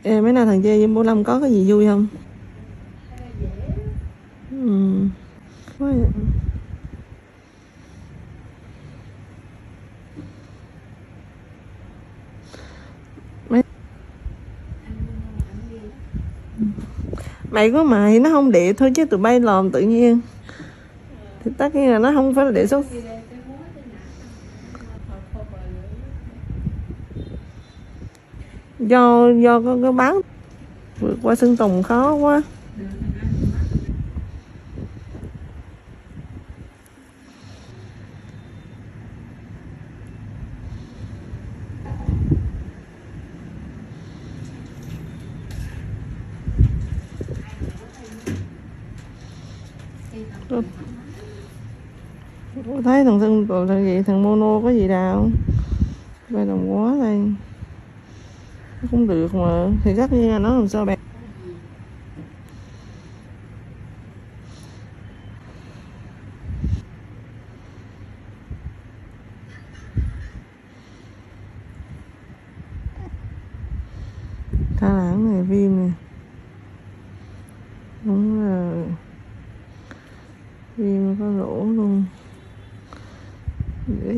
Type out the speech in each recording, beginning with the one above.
Ê, mấy nay thằng Chê với bố Lâm có cái gì vui không? Ừ. Mày có mày nó không địa thôi chứ tụi bay lòm tự nhiên thì tất nhiên là nó không phải là địa số. Do có cái báo vượt qua Sơn Tùng khó quá. Thấy thằng Sơn Tùng thằng gì thằng Mono có gì đâu về đồng quá đây cũng được mà thì tất nhiên là nó làm sao bạn. Tha lãng này phim nè, đúng rồi, phim có lỗ luôn để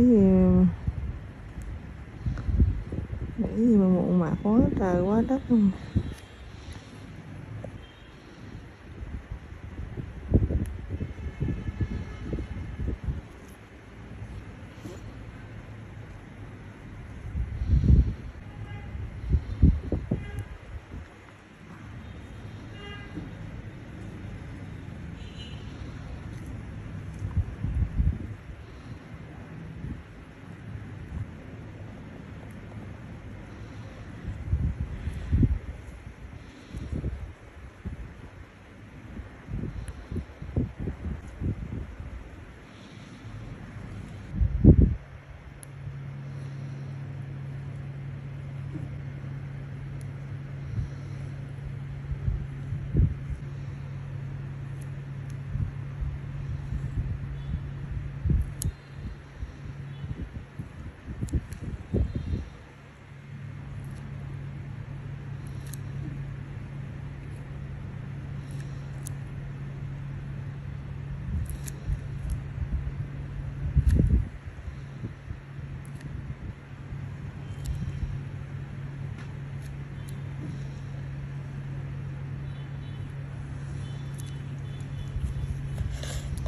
gì mà muộn mạc quá trời quá đất luôn.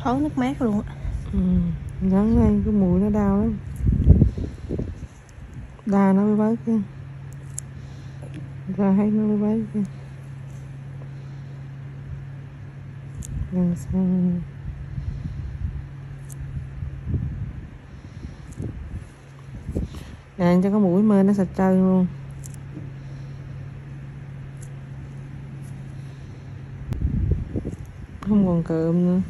Thoáng nước mát luôn á. Gắn đây cái mùi nó đau lắm, đà nó mới bớt kia, ra thấy nó mới bớt kia. Lần sau nè cho có mũi mê nó sạch trơn luôn. Không còn cơm nữa.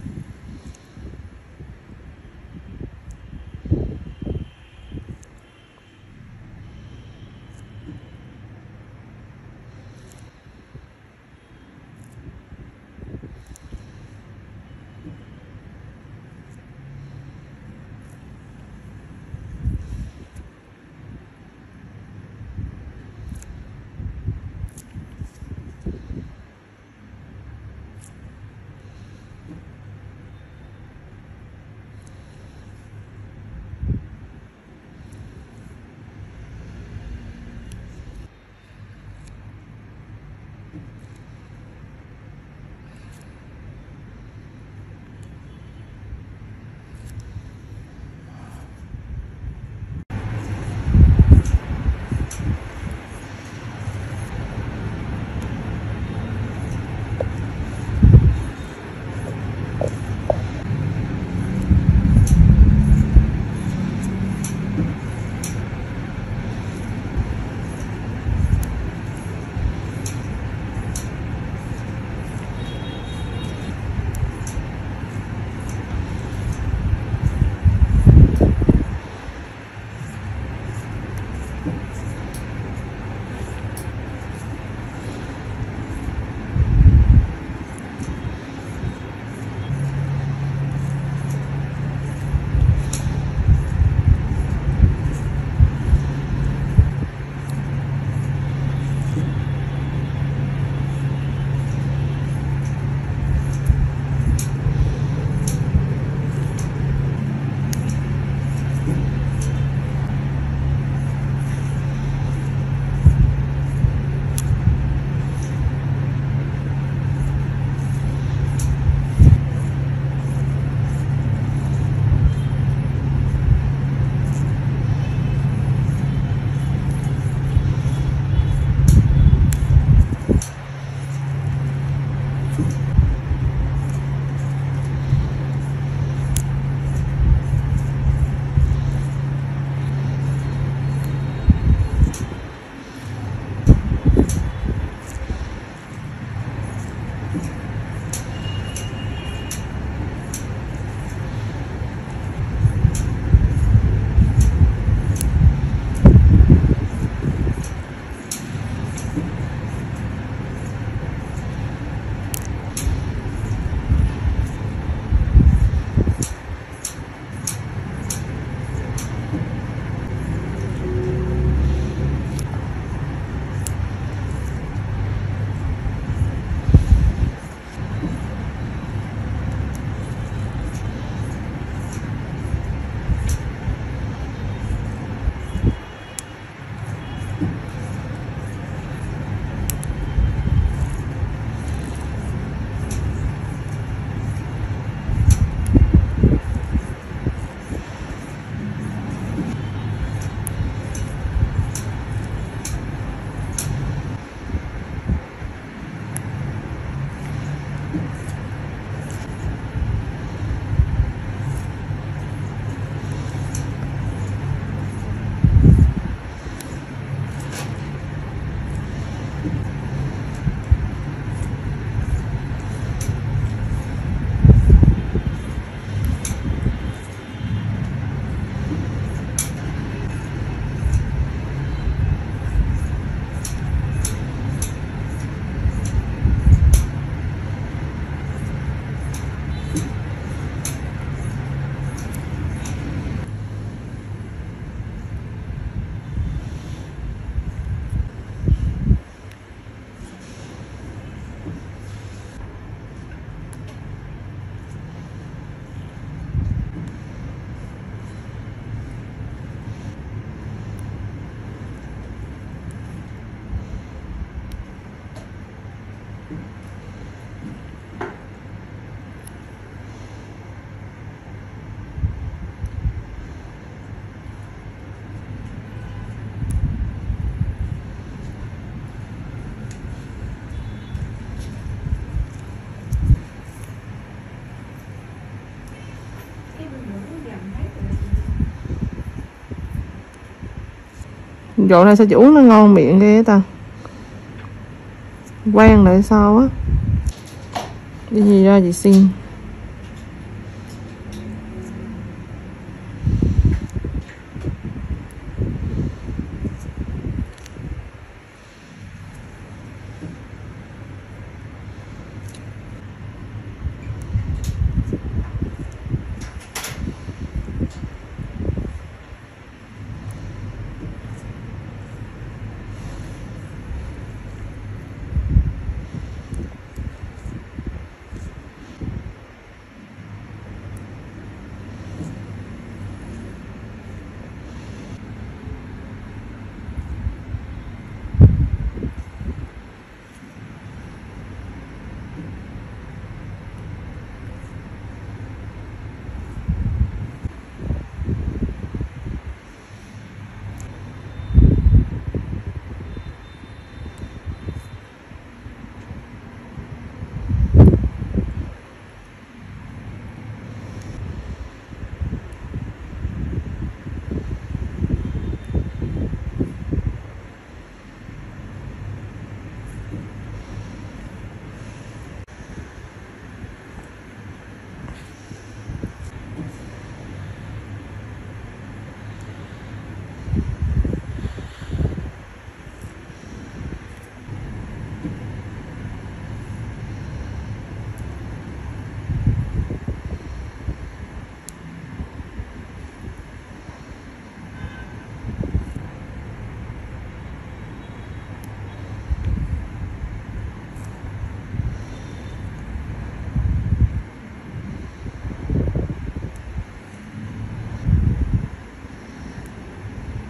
Dạo này sao chị uống nó ngon miệng ghê ta. Quen lại sao á. Cái gì ra chị xin.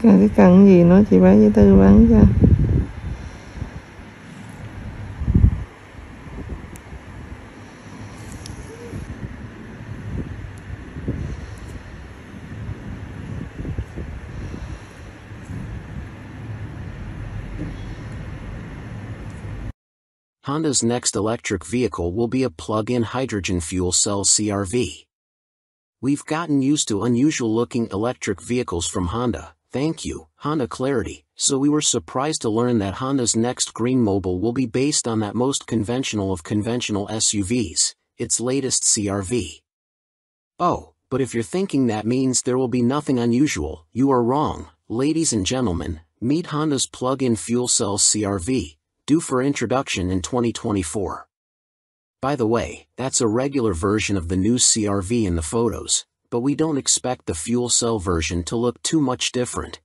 Cái cần gì nữa chị bán với Tư bán cho. Honda's next electric vehicle will be a plug-in hydrogen fuel cell CR-V. We've gotten used to unusual-looking electric vehicles from Honda, thank you, Honda Clarity, so we were surprised to learn that Honda's next Green Mobile will be based on that most conventional of conventional SUVs, its latest CR-V. Oh, but if you're thinking that means there will be nothing unusual, you are wrong, ladies and gentlemen, meet Honda's plug-in fuel cell CR-V, due for introduction in 2024. By the way, that's a regular version of the new CR-V in the photos, but we don't expect the fuel cell version to look too much different.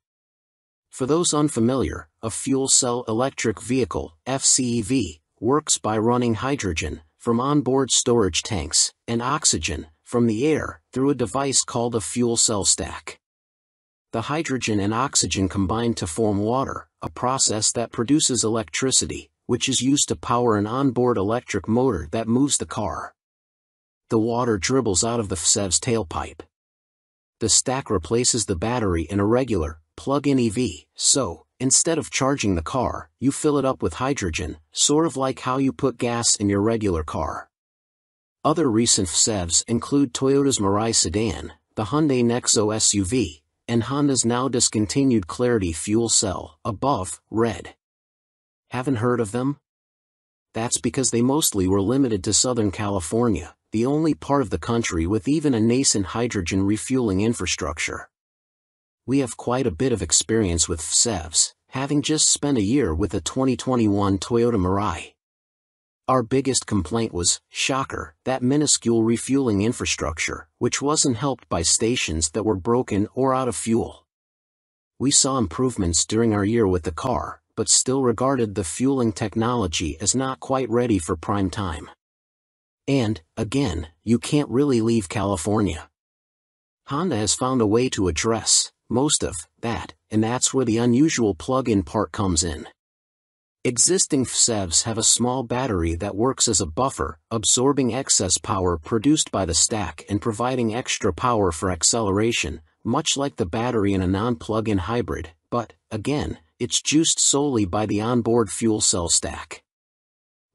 For those unfamiliar, a fuel cell electric vehicle, FCEV, works by running hydrogen from onboard storage tanks and oxygen from the air through a device called a fuel cell stack. The hydrogen and oxygen combine to form water, a process that produces electricity, which is used to power an onboard electric motor that moves the car. The water dribbles out of the FCEV's tailpipe. The stack replaces the battery in a regular, plug-in EV, so, instead of charging the car, you fill it up with hydrogen, sort of like how you put gas in your regular car. Other recent FCEVs include Toyota's Mirai sedan, the Hyundai Nexo SUV, and Honda's now discontinued Clarity fuel cell, above, red. Haven't heard of them? That's because they mostly were limited to Southern California, the only part of the country with even a nascent hydrogen refueling infrastructure. We have quite a bit of experience with FCEVs, having just spent a year with a 2021 Toyota Mirai. Our biggest complaint was, shocker, that minuscule refueling infrastructure, which wasn't helped by stations that were broken or out of fuel. We saw improvements during our year with the car, but still regarded the fueling technology as not quite ready for prime time. And, again, you can't really leave California. Honda has found a way to address most of that, and that's where the unusual plug-in part comes in. Existing FCEVs have a small battery that works as a buffer, absorbing excess power produced by the stack and providing extra power for acceleration, much like the battery in a non-plug-in hybrid, but, again, it's juiced solely by the onboard fuel cell stack.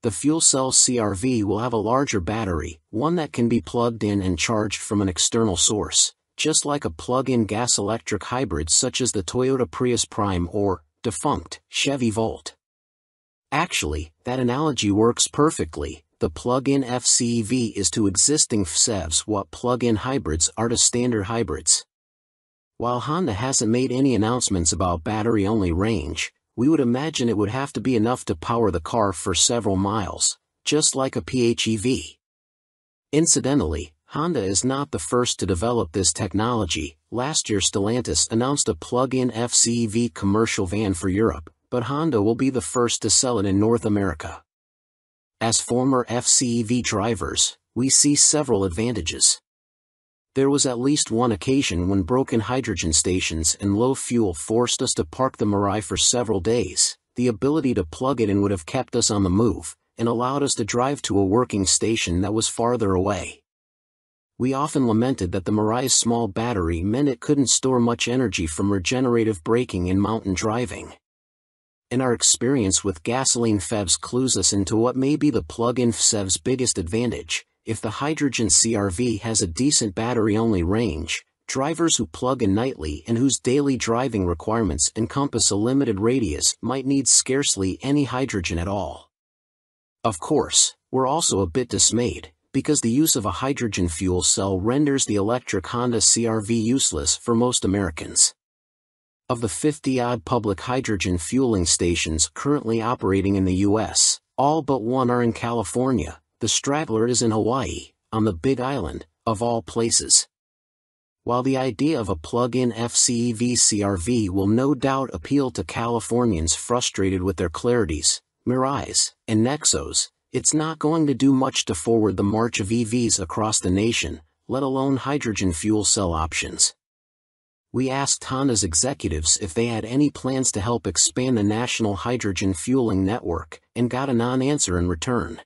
The fuel cell CR-V will have a larger battery, one that can be plugged in and charged from an external source, just like a plug-in gas-electric hybrid such as the Toyota Prius Prime or, defunct, Chevy Volt. Actually, that analogy works perfectly. The plug-in FCEV is to existing FCEVs what plug-in hybrids are to standard hybrids. While Honda hasn't made any announcements about battery-only range, we would imagine it would have to be enough to power the car for several miles, just like a PHEV. Incidentally, Honda is not the first to develop this technology. Last year Stellantis announced a plug-in FCEV commercial van for Europe, but Honda will be the first to sell it in North America. As former FCEV drivers, we see several advantages. There was at least one occasion when broken hydrogen stations and low fuel forced us to park the Mirai for several days. The ability to plug it in would have kept us on the move, and allowed us to drive to a working station that was farther away. We often lamented that the Mirai's small battery meant it couldn't store much energy from regenerative braking in mountain driving. And our experience with gasoline FEVs clues us into what may be the plug-in FCEV's biggest advantage. If the hydrogen CR-V has a decent battery-only range, drivers who plug in nightly and whose daily driving requirements encompass a limited radius might need scarcely any hydrogen at all. Of course, we're also a bit dismayed, because the use of a hydrogen fuel cell renders the electric Honda CR-V useless for most Americans. Of the 50-odd public hydrogen fueling stations currently operating in the U.S., all but one are in California. The straggler is in Hawaii, on the Big Island, of all places. While the idea of a plug-in FCEV CR-V will no doubt appeal to Californians frustrated with their Clarities, Mirais, and Nexos, it's not going to do much to forward the march of EVs across the nation, let alone hydrogen fuel cell options. We asked Honda's executives if they had any plans to help expand the national hydrogen fueling network, and got a non-answer in return.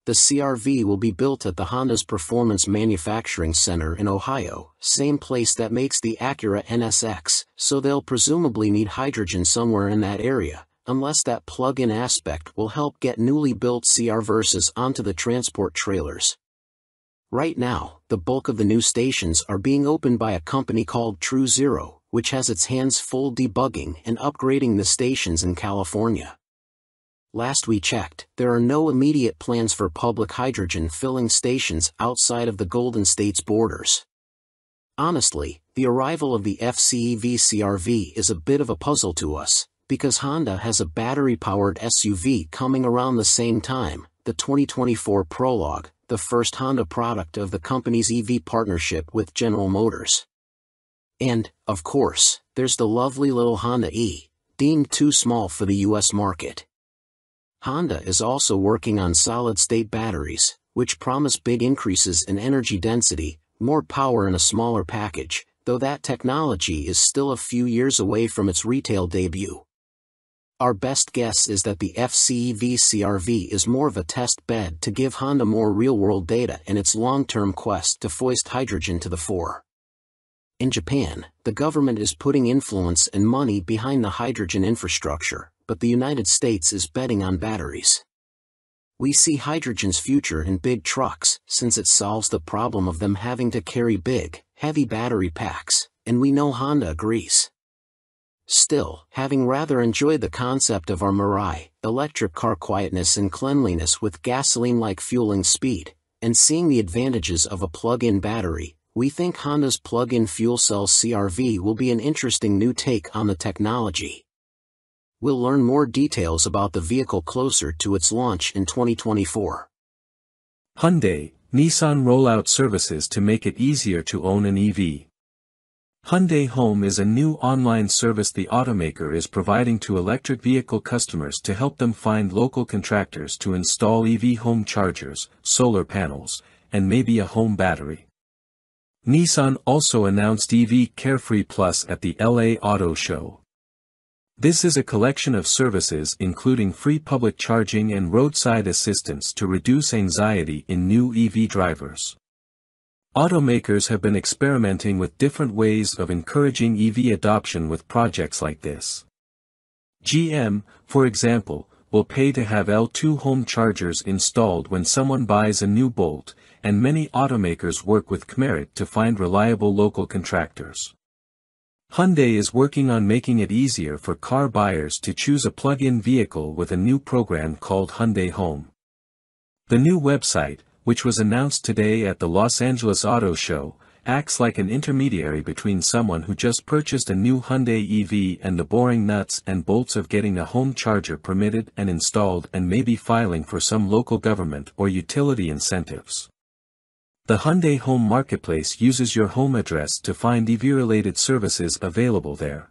The CR-V will be built at the Honda's Performance Manufacturing Center in Ohio, same place that makes the Acura NSX, so they'll presumably need hydrogen somewhere in that area, unless that plug-in aspect will help get newly built CR-Versas onto the transport trailers. Right now, the bulk of the new stations are being opened by a company called True Zero, which has its hands full debugging and upgrading the stations in California. Last we checked, there are no immediate plans for public hydrogen filling stations outside of the Golden State's borders. Honestly, the arrival of the FCEV CR-V is a bit of a puzzle to us, because Honda has a battery-powered SUV coming around the same time, the 2024 Prologue, the first Honda product of the company's EV partnership with General Motors. And, of course, there's the lovely little Honda E, deemed too small for the US market. Honda is also working on solid-state batteries, which promise big increases in energy density, more power in a smaller package, though that technology is still a few years away from its retail debut. Our best guess is that the FCEV CR-V is more of a test bed to give Honda more real-world data in its long-term quest to foist hydrogen to the fore. In Japan, the government is putting influence and money behind the hydrogen infrastructure, but the United States is betting on batteries. We see hydrogen's future in big trucks, since it solves the problem of them having to carry big, heavy battery packs, and we know Honda agrees. Still, having rather enjoyed the concept of our Mirai, electric car quietness and cleanliness with gasoline-like fueling speed, and seeing the advantages of a plug-in battery, we think Honda's plug-in fuel cell CR-V will be an interesting new take on the technology. We'll learn more details about the vehicle closer to its launch in 2024. Hyundai, Nissan roll out services to make it easier to own an EV. Hyundai Home is a new online service the automaker is providing to electric vehicle customers to help them find local contractors to install EV home chargers, solar panels, and maybe a home battery. Nissan also announced EV Carefree Plus at the LA Auto Show. This is a collection of services including free public charging and roadside assistance to reduce anxiety in new EV drivers. Automakers have been experimenting with different ways of encouraging EV adoption with projects like this. GM, for example, will pay to have L2 home chargers installed when someone buys a new Bolt, and many automakers work with CMARIT to find reliable local contractors. Hyundai is working on making it easier for car buyers to choose a plug-in vehicle with a new program called Hyundai Home. The new website, which was announced today at the Los Angeles Auto Show, acts like an intermediary between someone who just purchased a new Hyundai EV and the boring nuts and bolts of getting a home charger permitted and installed and maybe filing for some local government or utility incentives. The Hyundai Home Marketplace uses your home address to find EV-related services available there.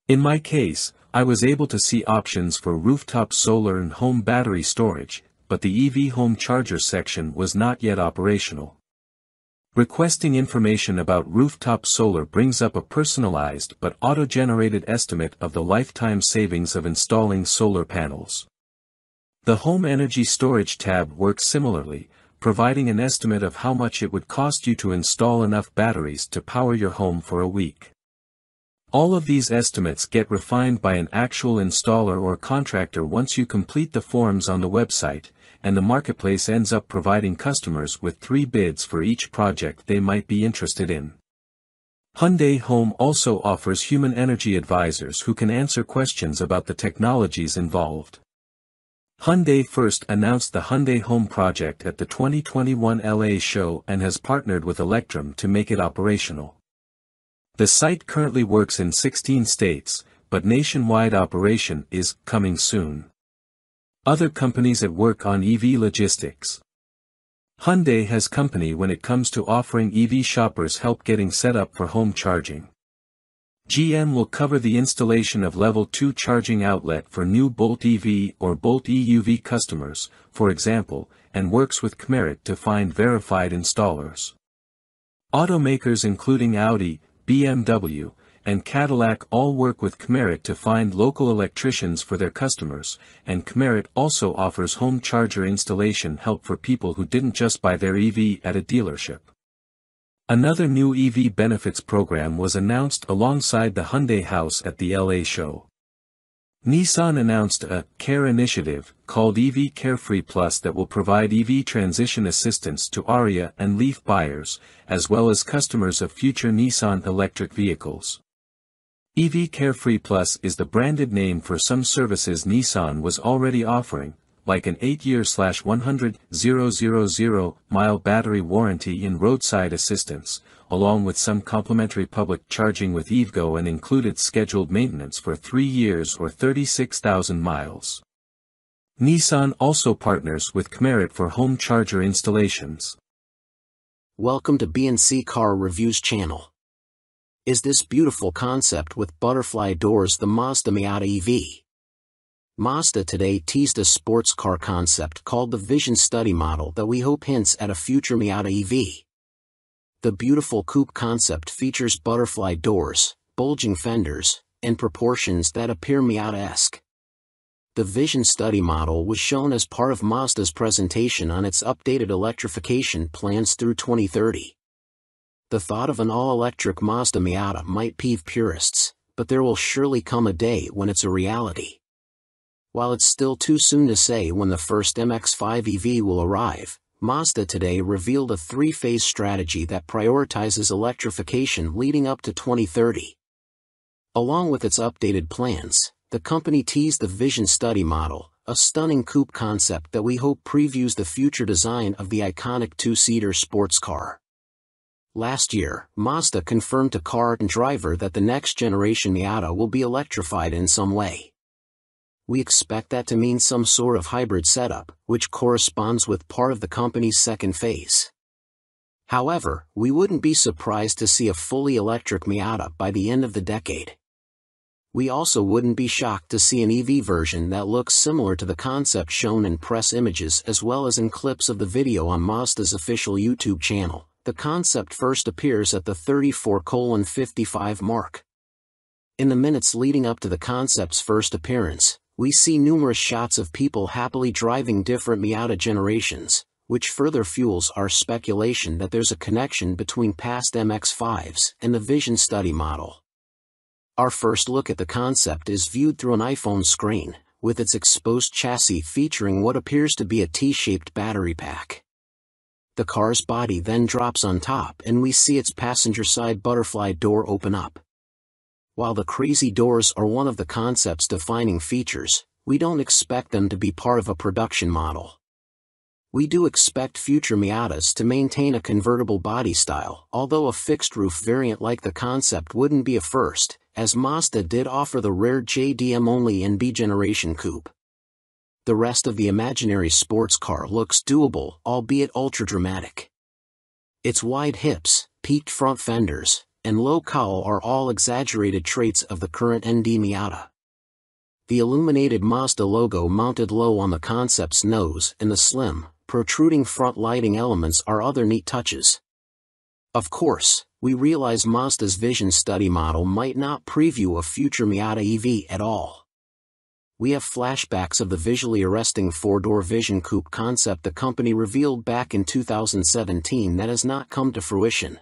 In my case, I was able to see options for rooftop solar and home battery storage, but the EV home charger section was not yet operational. Requesting information about rooftop solar brings up a personalized but auto-generated estimate of the lifetime savings of installing solar panels. The Home Energy Storage tab works similarly, providing an estimate of how much it would cost you to install enough batteries to power your home for a week. All of these estimates get refined by an actual installer or contractor once you complete the forms on the website, and the marketplace ends up providing customers with 3 bids for each project they might be interested in. Hyundai Home also offers human energy advisors who can answer questions about the technologies involved. Hyundai first announced the Hyundai Home project at the 2021 LA show and has partnered with Electrum to make it operational. The site currently works in 16 states, but nationwide operation is coming soon. Other companies at work on EV logistics. Hyundai has company when it comes to offering EV shoppers help getting set up for home charging. GM will cover the installation of Level 2 charging outlet for new Bolt EV or Bolt EUV customers, for example, and works with CMARIT to find verified installers. Automakers including Audi, BMW, and Cadillac all work with CMARIT to find local electricians for their customers, and CMARIT also offers home charger installation help for people who didn't just buy their EV at a dealership. Another new EV benefits program was announced alongside the Hyundai House at the LA show. Nissan announced a CARE initiative called EV Carefree Plus that will provide EV transition assistance to Ariya and Leaf buyers, as well as customers of future Nissan electric vehicles. EV Carefree Plus is the branded name for some services Nissan was already offering, like an 8-year/100,000 mile battery warranty and roadside assistance, along with some complimentary public charging with EVgo and included scheduled maintenance for 3 years or 36,000 miles. Nissan also partners with CMARIT for home charger installations. Welcome to B&C Car Reviews channel. Is this beautiful concept with butterfly doors the Mazda Miata EV? Mazda today teased a sports car concept called the Vision Study model that we hope hints at a future Miata EV. The beautiful coupe concept features butterfly doors, bulging fenders, and proportions that appear Miata-esque. The Vision Study model was shown as part of Mazda's presentation on its updated electrification plans through 2030. The thought of an all-electric Mazda Miata might peeve purists, but there will surely come a day when it's a reality. While it's still too soon to say when the first MX-5 EV will arrive, Mazda today revealed a 3-phase strategy that prioritizes electrification leading up to 2030. Along with its updated plans, the company teased the Vision Study model, a stunning coupe concept that we hope previews the future design of the iconic 2-seater sports car. Last year, Mazda confirmed to Car and Driver that the next-generation Miata will be electrified in some way. We expect that to mean some sort of hybrid setup, which corresponds with part of the company's second phase. However, we wouldn't be surprised to see a fully electric Miata by the end of the decade. We also wouldn't be shocked to see an EV version that looks similar to the concept shown in press images as well as in clips of the video on Mazda's official YouTube channel. The concept first appears at the 34:55 mark. In the minutes leading up to the concept's first appearance, we see numerous shots of people happily driving different Miata generations, which further fuels our speculation that there's a connection between past MX-5s and the Vision Study model. Our first look at the concept is viewed through an iPhone screen, with its exposed chassis featuring what appears to be a T-shaped battery pack. The car's body then drops on top and we see its passenger side butterfly door open up. While the crazy doors are one of the concept's defining features, we don't expect them to be part of a production model. We do expect future Miatas to maintain a convertible body style, although a fixed-roof variant like the concept wouldn't be a first, as Mazda did offer the rare JDM-only NB generation coupe. The rest of the imaginary sports car looks doable, albeit ultra-dramatic. Its wide hips, peaked front fenders, and low cowl are all exaggerated traits of the current ND Miata. The illuminated Mazda logo mounted low on the concept's nose and the slim, protruding front lighting elements are other neat touches. Of course, we realize Mazda's vision study model might not preview a future Miata EV at all. We have flashbacks of the visually arresting four-door Vision Coupe concept the company revealed back in 2017 that has not come to fruition.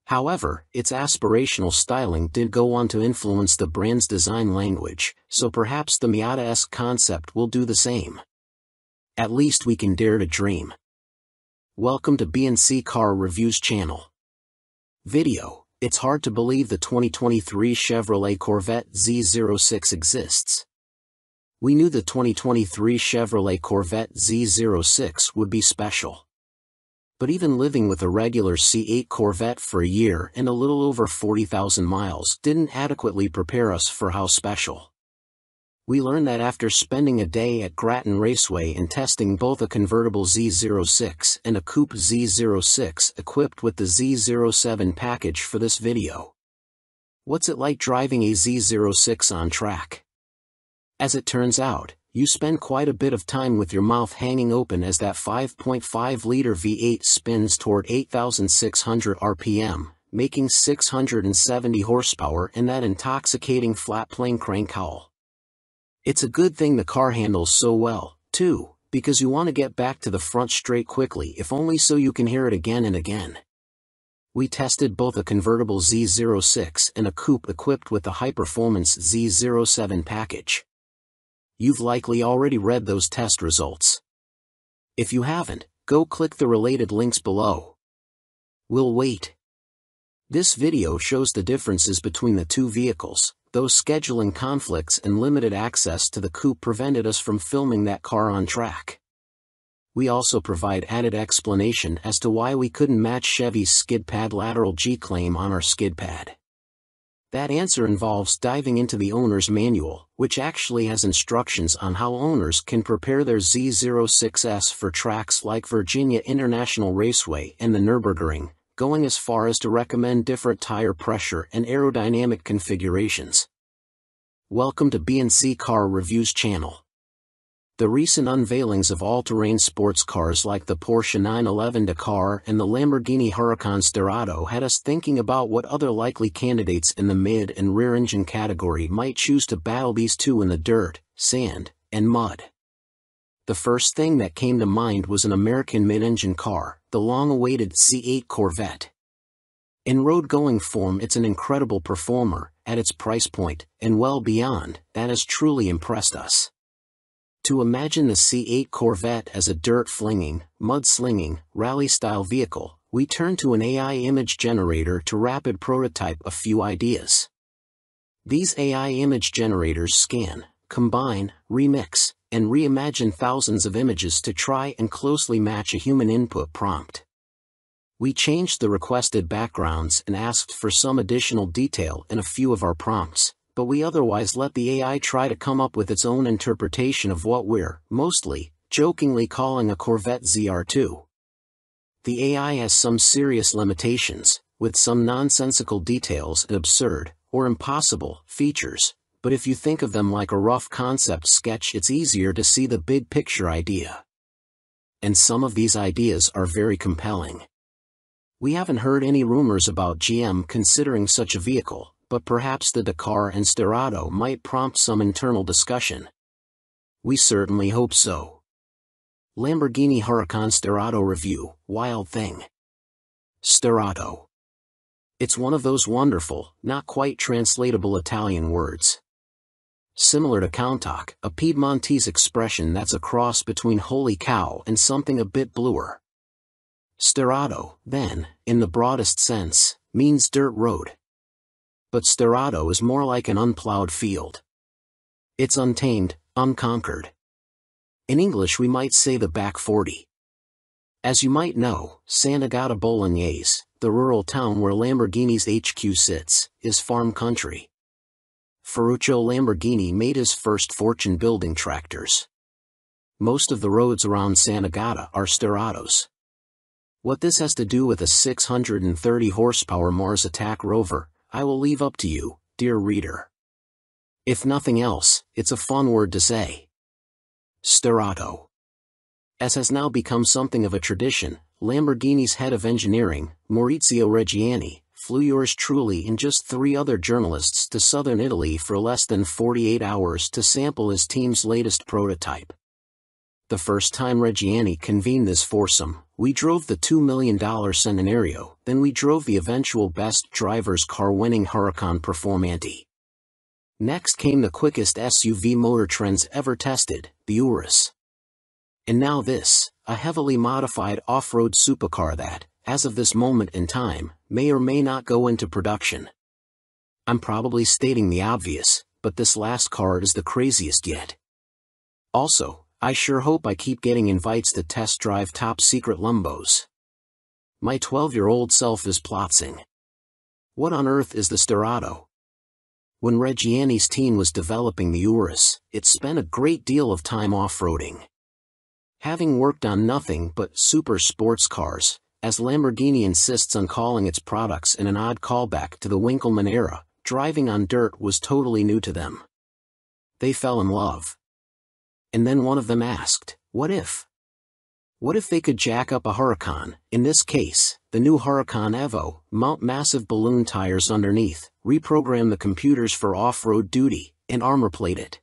However, its aspirational styling did go on to influence the brand's design language, so perhaps the Miata-esque concept will do the same. At least we can dare to dream. Welcome to B&C Car Reviews channel. Video: It's hard to believe the 2023 Chevrolet Corvette Z06 exists. We knew the 2023 Chevrolet Corvette Z06 would be special. But even living with a regular C8 Corvette for a year and a little over 40,000 miles didn't adequately prepare us for how special. We learned that after spending a day at Grattan Raceway and testing both a convertible Z06 and a coupe Z06 equipped with the Z07 package for this video. What's it like driving a Z06 on track? As it turns out, you spend quite a bit of time with your mouth hanging open as that 5.5-liter V8 spins toward 8,600 RPM, making 670 horsepower in that intoxicating flat-plane crank cowl. It's a good thing the car handles so well, too, because you want to get back to the front straight quickly if only so you can hear it again and again. We tested both a convertible Z06 and a coupe equipped with the high-performance Z07 package. You've likely already read those test results. If you haven't, go click the related links below. We'll wait. This video shows the differences between the two vehicles, though scheduling conflicts and limited access to the coupe prevented us from filming that car on track. We also provide added explanation as to why we couldn't match Chevy's skid pad lateral G-claim on our skid pad. That answer involves diving into the owner's manual, which actually has instructions on how owners can prepare their Z06S for tracks like Virginia International Raceway and the Nürburgring, going as far as to recommend different tire pressure and aerodynamic configurations. Welcome to B&C Car Reviews channel. The recent unveilings of all-terrain sports cars like the Porsche 911 Dakar and the Lamborghini Huracan Sterrato had us thinking about what other likely candidates in the mid and rear-engine category might choose to battle these two in the dirt, sand, and mud. The first thing that came to mind was an American mid-engine car, the long-awaited C8 Corvette. In road-going form, it's an incredible performer, at its price point, and well beyond, that has truly impressed us. To imagine the C8 Corvette as a dirt-flinging, mud-slinging, rally-style vehicle, we turn to an AI image generator to rapid prototype a few ideas. These AI image generators scan, combine, remix, and reimagine thousands of images to try and closely match a human input prompt. We changed the requested backgrounds and asked for some additional detail in a few of our prompts, but we otherwise let the AI try to come up with its own interpretation of what we're, mostly, jokingly calling a Corvette ZR2. The AI has some serious limitations, with some nonsensical details and absurd, or impossible, features, but if you think of them like a rough concept sketch, it's easier to see the big picture idea. And some of these ideas are very compelling. We haven't heard any rumors about GM considering such a vehicle, but perhaps the Dakar and Sterrato might prompt some internal discussion. We certainly hope so. Lamborghini Huracan Sterrato review, wild thing. Sterrato. It's one of those wonderful, not quite translatable Italian words. Similar to Countach, a Piedmontese expression that's a cross between holy cow and something a bit bluer. Sterrato, then, in the broadest sense, means dirt road. But Sterrato is more like an unplowed field. It's untamed, unconquered. In English we might say the back 40. As you might know, Sant'Agata Bolognese, the rural town where Lamborghini's HQ sits, is farm country. Ferruccio Lamborghini made his first fortune building tractors. Most of the roads around Sant'Agata are Sterratos. What this has to do with a 630 horsepower Mars Attack rover, I will leave up to you, dear reader. If nothing else, it's a fun word to say. Sterrato. As has now become something of a tradition, Lamborghini's head of engineering, Maurizio Reggiani, flew yours truly and just 3 other journalists to southern Italy for less than 48 hours to sample his team's latest prototype. The first time Reggiani convened this foursome, we drove the $2 million Centenario, then we drove the eventual best driver's car winning Huracan Performante. Next came the quickest SUV Motor Trend's ever tested, the Urus. And now this, a heavily modified off-road supercar that, as of this moment in time, may or may not go into production. I'm probably stating the obvious, but this last car is the craziest yet. Also, I sure hope I keep getting invites to test drive top secret Lumbos. My 12-year-old self is plotting. What on earth is the Sterrato? When Reggiani's team was developing the Urus, it spent a great deal of time off-roading. Having worked on nothing but super sports cars, as Lamborghini insists on calling its products in an odd callback to the Winkleman era, driving on dirt was totally new to them. They fell in love. And then one of them asked, what if? What if they could jack up a Huracan, in this case, the new Huracan Evo, mount massive balloon tires underneath, reprogram the computers for off-road duty, and armor plate it?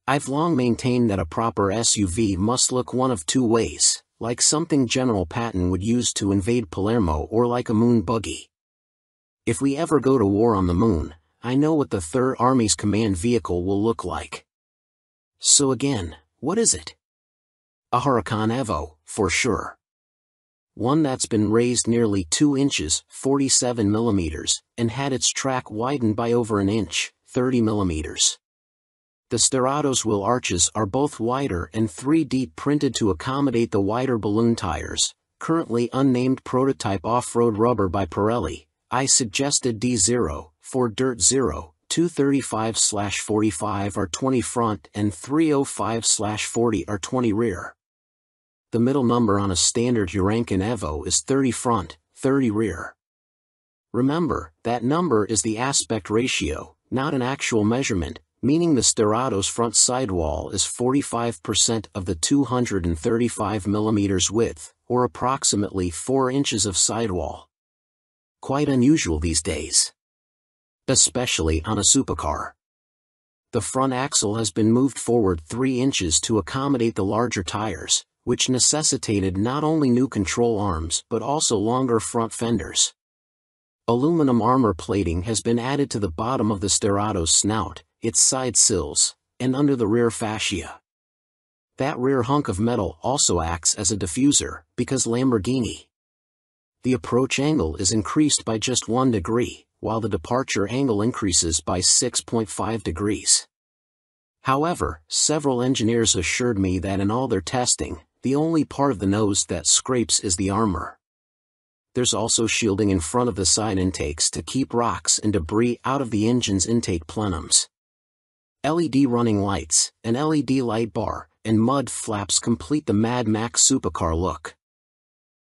I've long maintained that a proper SUV must look one of 2 ways, like something General Patton would use to invade Palermo or like a moon buggy. If we ever go to war on the moon, I know what the Third Army's command vehicle will look like. So again, what is it? A Huracan Evo, for sure. One that's been raised nearly 2 inches, 47 millimeters, and had its track widened by over an inch, 30 millimeters. The Sterrato's wheel arches are both wider and 3D printed to accommodate the wider balloon tires, currently unnamed prototype off-road rubber by Pirelli. I suggested D0, Ford Dirt Zero, 235/45 are 20 front and 305/40 are 20 rear. The middle number on a standard Huracan Evo is 30 front, 30 rear. Remember, that number is the aspect ratio, not an actual measurement, meaning the Sterrato's front sidewall is 45% of the 235 mm width, or approximately 4 inches of sidewall. Quite unusual these days. Especially on a supercar. The front axle has been moved forward 3 inches to accommodate the larger tires, which necessitated not only new control arms but also longer front fenders. Aluminum armor plating has been added to the bottom of the Sterrato's snout, its side sills, and under the rear fascia. That rear hunk of metal also acts as a diffuser, because Lamborghini. The approach angle is increased by just 1 degree, while the departure angle increases by 6.5 degrees. However, several engineers assured me that in all their testing, the only part of the nose that scrapes is the armor. There's also shielding in front of the side intakes to keep rocks and debris out of the engine's intake plenums. LED running lights, an LED light bar, and mud flaps complete the Mad Max supercar look.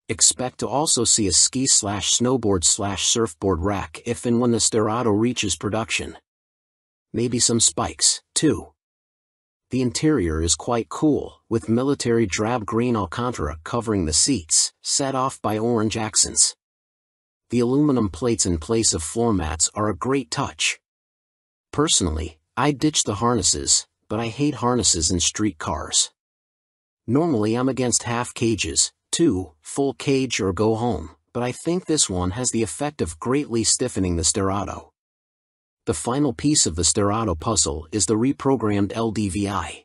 Expect to also see a ski/snowboard/surfboard rack if and when the Sterrato reaches production. Maybe some spikes, too. The interior is quite cool, with military drab green Alcantara covering the seats, set off by orange accents. The aluminum plates in place of floor mats are a great touch. Personally, I ditched the harnesses, but I hate harnesses in street cars. Normally I'm against half cages, full cage or go home, but I think this one has the effect of greatly stiffening the Sterrato. The final piece of the Sterrato puzzle is the reprogrammed LDVI.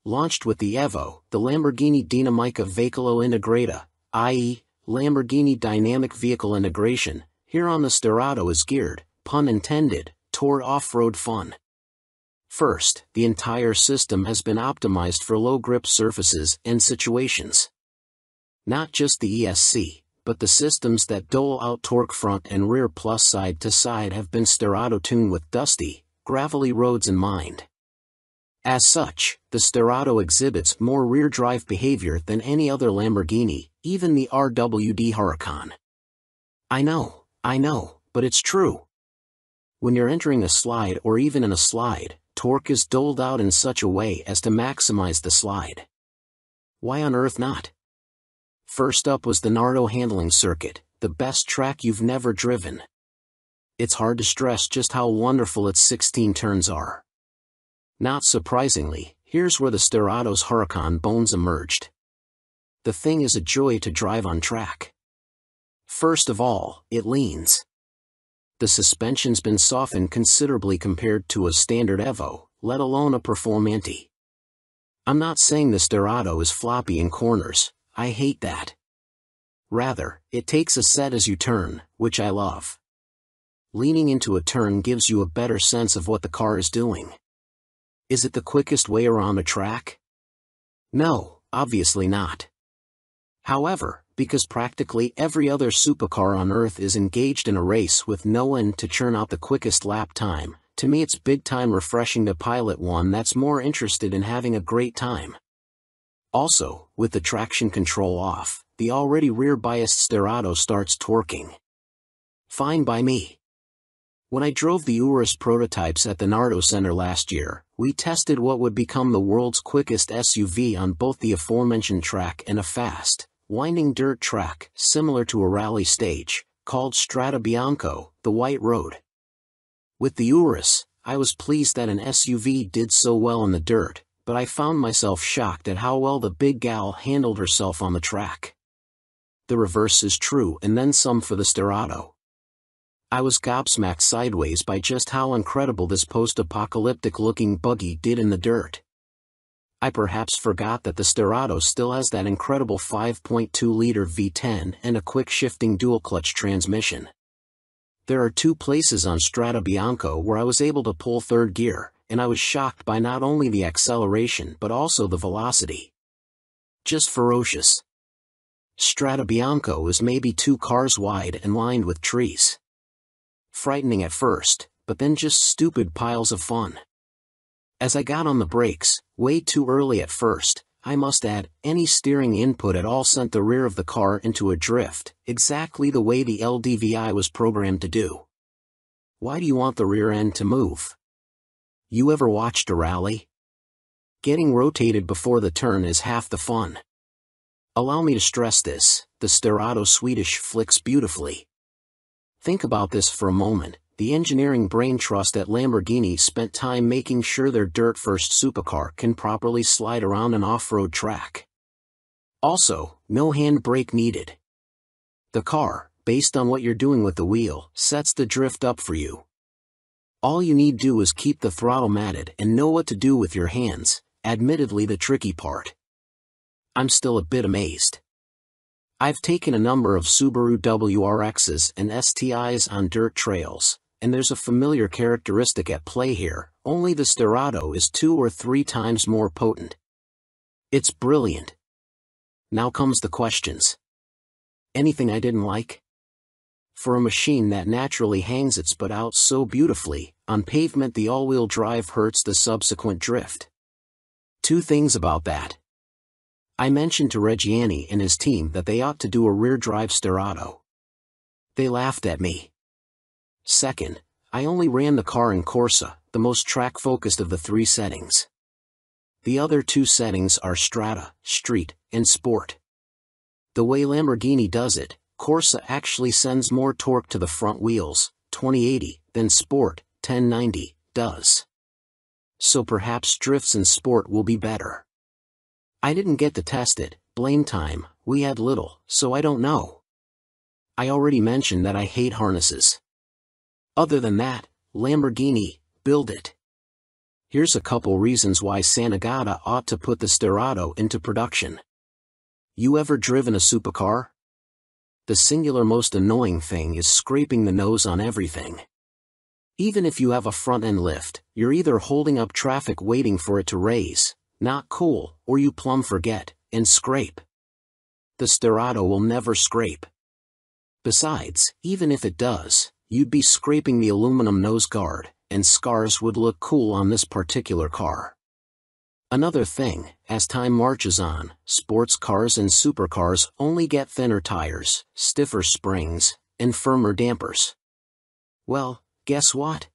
Launched with the Evo, the Lamborghini Dinamica Veicolo Integrata, i.e., Lamborghini Dynamic Vehicle Integration, here on the Sterrato is geared, pun intended, toward off-road fun. First, the entire system has been optimized for low-grip surfaces and situations. Not just the ESC, but the systems that dole out torque front and rear plus side to side have been Sterrato tuned with dusty, gravelly roads in mind. As such, the Sterrato exhibits more rear-drive behavior than any other Lamborghini, even the RWD Huracan. I know, but it's true. When you're entering a slide or even in a slide, torque is doled out in such a way as to maximize the slide. Why on earth not? First up was the Nardo Handling Circuit, the best track you've never driven. It's hard to stress just how wonderful its 16 turns are. Not surprisingly, here's where the Sterrato's Huracan bones emerged. The thing is a joy to drive on track. First of all, it leans. The suspension's been softened considerably compared to a standard Evo, let alone a Performante. I'm not saying the Sterrato is floppy in corners, I hate that. Rather, it takes a set as you turn, which I love. Leaning into a turn gives you a better sense of what the car is doing. Is it the quickest way around a track? No, obviously not. However, because practically every other supercar on Earth is engaged in a race with no end to churn out the quickest lap time, to me it's big time refreshing to pilot one that's more interested in having a great time. Also, with the traction control off, the already rear-biased Sterrato starts torquing. Fine by me. When I drove the Urus prototypes at the Nardo Center last year, we tested what would become the world's quickest SUV on both the aforementioned track and a fast, winding dirt track, similar to a rally stage, called Strada Bianco, the White Road. With the Urus, I was pleased that an SUV did so well in the dirt, but I found myself shocked at how well the big gal handled herself on the track. The reverse is true and then some for the Sterrato. I was gobsmacked sideways by just how incredible this post-apocalyptic-looking buggy did in the dirt. I perhaps forgot that the Sterrato still has that incredible 5.2-liter V10 and a quick-shifting dual-clutch transmission. There are 2 places on Strada Bianco where I was able to pull third gear, and I was shocked by not only the acceleration but also the velocity. Just ferocious. Strada Bianco is maybe 2 cars wide and lined with trees. Frightening at first, but then just stupid piles of fun. As I got on the brakes, way too early at first, I must add, any steering input at all sent the rear of the car into a drift, exactly the way the LDVI was programmed to do. Why do you want the rear end to move? You ever watched a rally? Getting rotated before the turn is half the fun. Allow me to stress this, the Sterrato Swedish flicks beautifully. Think about this for a moment, the engineering brain trust at Lamborghini spent time making sure their dirt-first supercar can properly slide around an off-road track. Also, no handbrake needed. The car, based on what you're doing with the wheel, sets the drift up for you. All you need do is keep the throttle matted and know what to do with your hands, admittedly the tricky part. I'm still a bit amazed. I've taken a number of Subaru WRXs and STIs on dirt trails, and there's a familiar characteristic at play here, only the Sterrato is 2 or 3 times more potent. It's brilliant. Now comes the questions. Anything I didn't like? For a machine that naturally hangs its butt out so beautifully, on pavement the all-wheel drive hurts the subsequent drift. 2 things about that. I mentioned to Reggiani and his team that they ought to do a rear-drive Sterrato. They laughed at me. Second, I only ran the car in Corsa, the most track-focused of the 3 settings. The other 2 settings are Strada, Street, and Sport. The way Lamborghini does it, Corsa actually sends more torque to the front wheels, 2080, than Sport, 1090, does. So perhaps drifts in Sport will be better. I didn't get to test it, blame time, we had little, so I don't know. I already mentioned that I hate harnesses. Other than that, Lamborghini, build it. Here's a couple reasons why Santagata ought to put the Sterrato into production. You ever driven a supercar? The singular most annoying thing is scraping the nose on everything. Even if you have a front-end lift, you're either holding up traffic waiting for it to raise, not cool, or you plumb forget, and scrape. The Sterrato will never scrape. Besides, even if it does, you'd be scraping the aluminum nose guard, and scars would look cool on this particular car. Another thing, as time marches on, sports cars and supercars only get thinner tires, stiffer springs, and firmer dampers. Well, guess what?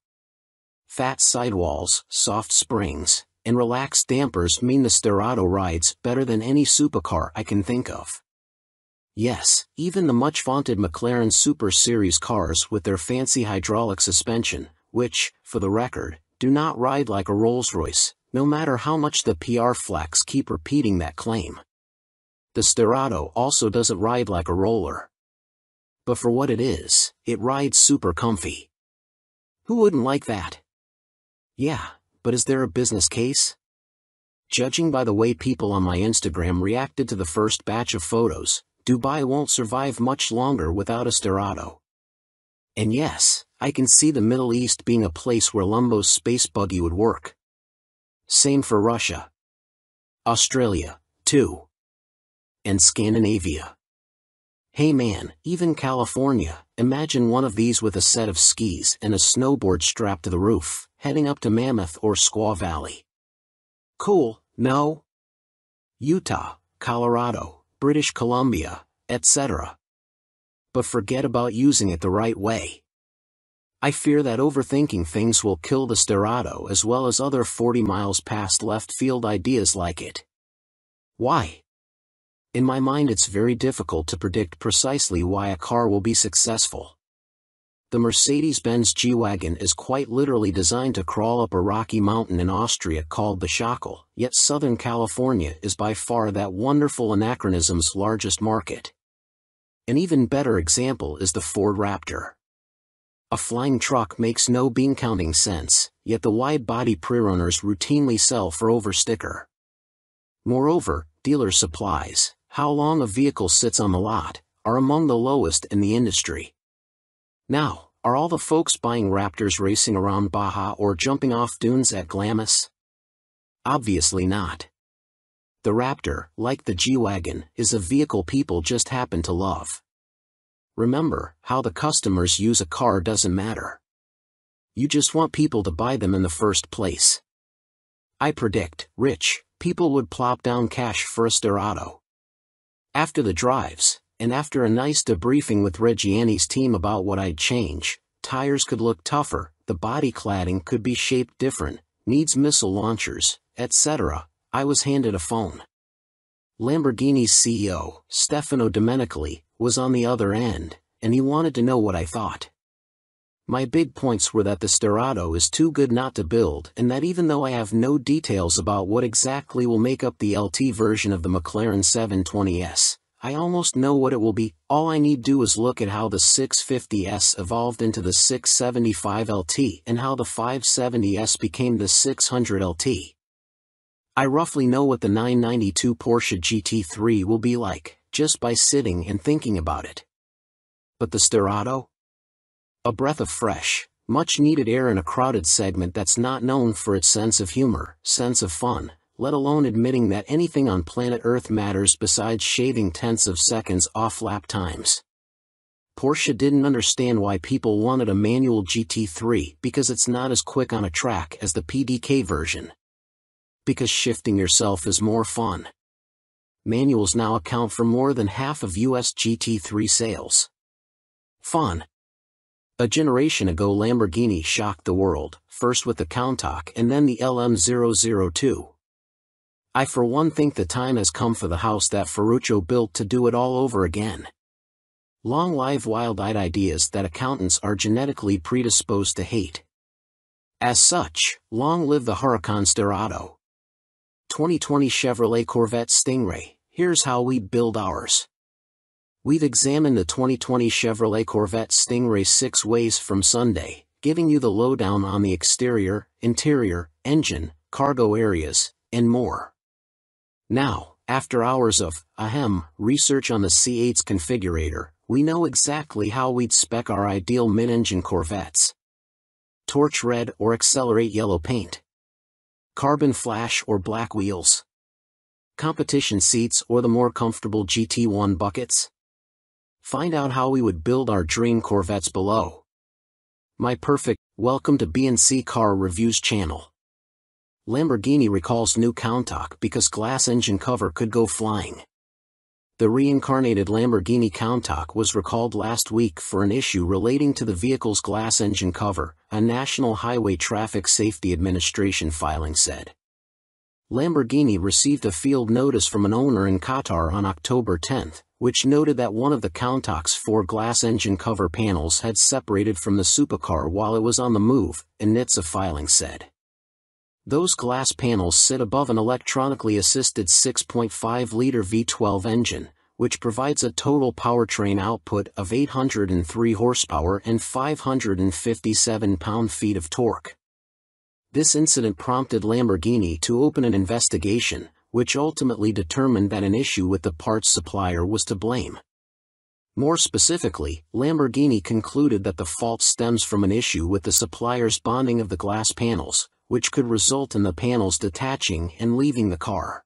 Fat sidewalls, soft springs, and relaxed dampers mean the Sterrato rides better than any supercar I can think of. Yes, even the much-vaunted McLaren Super Series cars with their fancy hydraulic suspension, which, for the record, do not ride like a Rolls-Royce, no matter how much the PR flacks keep repeating that claim. The Sterrato also doesn't ride like a roller. But for what it is, it rides super comfy. Who wouldn't like that? Yeah, but is there a business case? Judging by the way people on my Instagram reacted to the first batch of photos, Dubai won't survive much longer without a Sterrato. And yes, I can see the Middle East being a place where Lumbo's space buggy would work. Same for Russia. Australia, too. And Scandinavia. Hey man, even California, imagine one of these with a set of skis and a snowboard strapped to the roof, heading up to Mammoth or Squaw Valley. Cool, no? Utah, Colorado, British Columbia, etc. But forget about using it the right way. I fear that overthinking things will kill the Sterrato as well as other 40 miles past left field ideas like it. Why? In my mind it's very difficult to predict precisely why a car will be successful. The Mercedes-Benz G-Wagon is quite literally designed to crawl up a rocky mountain in Austria called the Schakal, yet Southern California is by far that wonderful anachronism's largest market. An even better example is the Ford Raptor. A flying truck makes no bean-counting sense, yet the wide-body pre-runners routinely sell for over sticker. Moreover, dealer supplies, how long a vehicle sits on the lot, are among the lowest in the industry. Now, are all the folks buying Raptors racing around Baja or jumping off dunes at Glamis? Obviously not. The Raptor, like the G-Wagon, is a vehicle people just happen to love. Remember, how the customers use a car doesn't matter. You just want people to buy them in the first place. I predict, rich people would plop down cash for a Sterrato. After the drives, and after a nice debriefing with Reggiani's team about what I'd change, tires could look tougher, the body cladding could be shaped different, needs missile launchers, etc., I was handed a phone. Lamborghini's CEO, Stefano Domenicali, was on the other end, and he wanted to know what I thought. My big points were that the Sterrato is too good not to build and that even though I have no details about what exactly will make up the LT version of the McLaren 720S, I almost know what it will be. All I need do is look at how the 650S evolved into the 675 LT and how the 570S became the 600 LT. I roughly know what the 992 Porsche GT3 will be like, just by sitting and thinking about it. But the Sterrato? A breath of fresh, much-needed air in a crowded segment that's not known for its sense of humor, sense of fun, let alone admitting that anything on planet Earth matters besides shaving tenths of seconds off lap times. Porsche didn't understand why people wanted a manual GT3 because it's not as quick on a track as the PDK version. Because shifting yourself is more fun. Manuals now account for more than half of US GT3 sales. Fun. A generation ago Lamborghini shocked the world, first with the Countach and then the LM002. I for one think the time has come for the house that Ferruccio built to do it all over again. Long live wild-eyed ideas that accountants are genetically predisposed to hate. As such, long live the Huracan Sterrato. 2020 Chevrolet Corvette Stingray, here's how we build ours. We've examined the 2020 Chevrolet Corvette Stingray 6 ways from Sunday, giving you the lowdown on the exterior, interior, engine, cargo areas, and more. Now, After hours of, research on the C8's configurator, we know exactly how we'd spec our ideal mid-engine Corvettes. Torch red or accelerate yellow paint. Carbon flash or black wheels. Competition seats or the more comfortable GT1 buckets? Find out how we would build our dream Corvettes below. My perfect, welcome to B&C Car Reviews channel. Lamborghini recalls new Countach because glass engine cover could go flying. The reincarnated Lamborghini Countach was recalled last week for an issue relating to the vehicle's glass engine cover, a National Highway Traffic Safety Administration filing said. Lamborghini received a field notice from an owner in Qatar on October 10, which noted that one of the Countach's 4 glass engine cover panels had separated from the supercar while it was on the move, a NHTSA filing said. Those glass panels sit above an electronically assisted 6.5-liter V12 engine, which provides a total powertrain output of 803 horsepower and 557 pound-feet of torque. This incident prompted Lamborghini to open an investigation, which ultimately determined that an issue with the parts supplier was to blame. More specifically, Lamborghini concluded that the fault stems from an issue with the supplier's bonding of the glass panels, which could result in the panels detaching and leaving the car.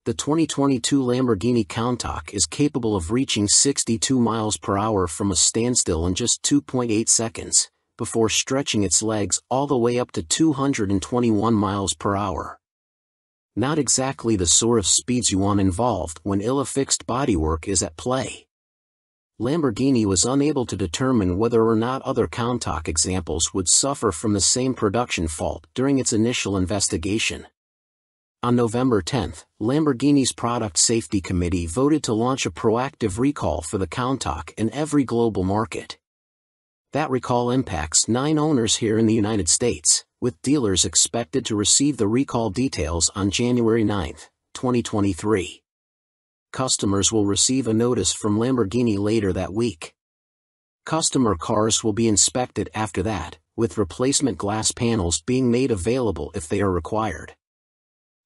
The 2022 Lamborghini Countach is capable of reaching 62 miles per hour from a standstill in just 2.8 seconds, before stretching its legs all the way up to 221 miles per hour. Not exactly the sort of speeds you want involved when ill-affixed bodywork is at play. Lamborghini was unable to determine whether or not other Countach examples would suffer from the same production fault during its initial investigation. On November 10, Lamborghini's Product Safety Committee voted to launch a proactive recall for the Countach in every global market. That recall impacts 9 owners here in the United States, with dealers expected to receive the recall details on January 9, 2023. Customers will receive a notice from Lamborghini later that week. Customer cars will be inspected after that, with replacement glass panels being made available if they are required.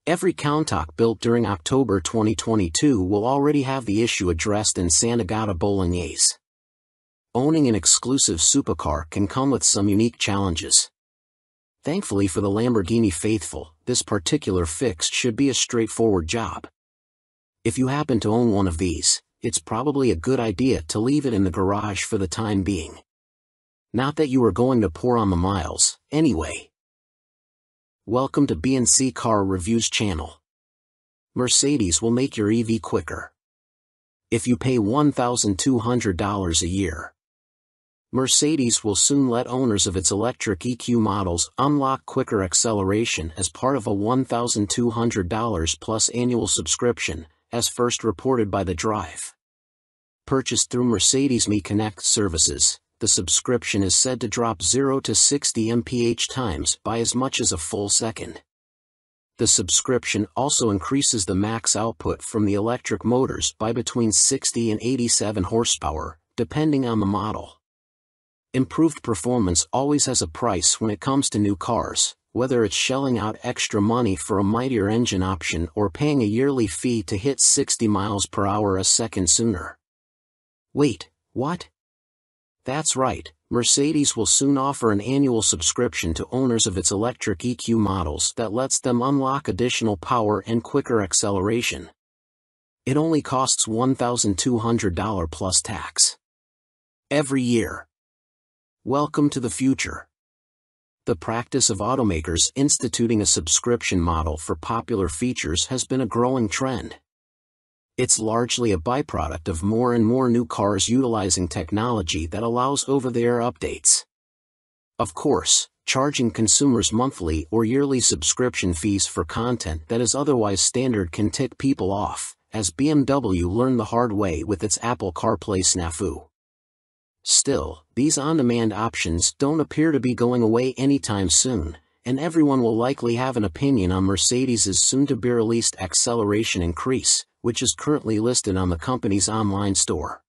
Every Countach built during October 2022 will already have the issue addressed in Sant'Agata Bolognese. Owning an exclusive supercar can come with some unique challenges. Thankfully for the Lamborghini faithful, this particular fix should be a straightforward job. If you happen to own one of these, it's probably a good idea to leave it in the garage for the time being. Not that you are going to pour on the miles, anyway. Welcome to B&C Car Reviews channel. Mercedes will make your EV quicker. If you pay $1,200 a year. Mercedes will soon let owners of its electric EQ models unlock quicker acceleration as part of a $1,200 plus annual subscription, as first reported by The Drive. Purchased through Mercedes Me Connect services, the subscription is said to drop 0 to 60 mph times by as much as a full second. The subscription also increases the max output from the electric motors by between 60 and 87 horsepower, depending on the model. Improved performance always has a price when it comes to new cars, whether it's shelling out extra money for a mightier engine option or paying a yearly fee to hit 60 miles per hour a second sooner. Wait, what? That's right, Mercedes will soon offer an annual subscription to owners of its electric EQ models that lets them unlock additional power and quicker acceleration. It only costs $1,200 plus tax. Every year. Welcome to the future. The practice of automakers instituting a subscription model for popular features has been a growing trend. It's largely a byproduct of more and more new cars utilizing technology that allows over-the-air updates. Of course, charging consumers monthly or yearly subscription fees for content that is otherwise standard can tick people off, as BMW learned the hard way with its Apple CarPlay snafu. Still, these on-demand options don't appear to be going away anytime soon, and everyone will likely have an opinion on Mercedes's soon-to-be-released acceleration increase, which is currently listed on the company's online store.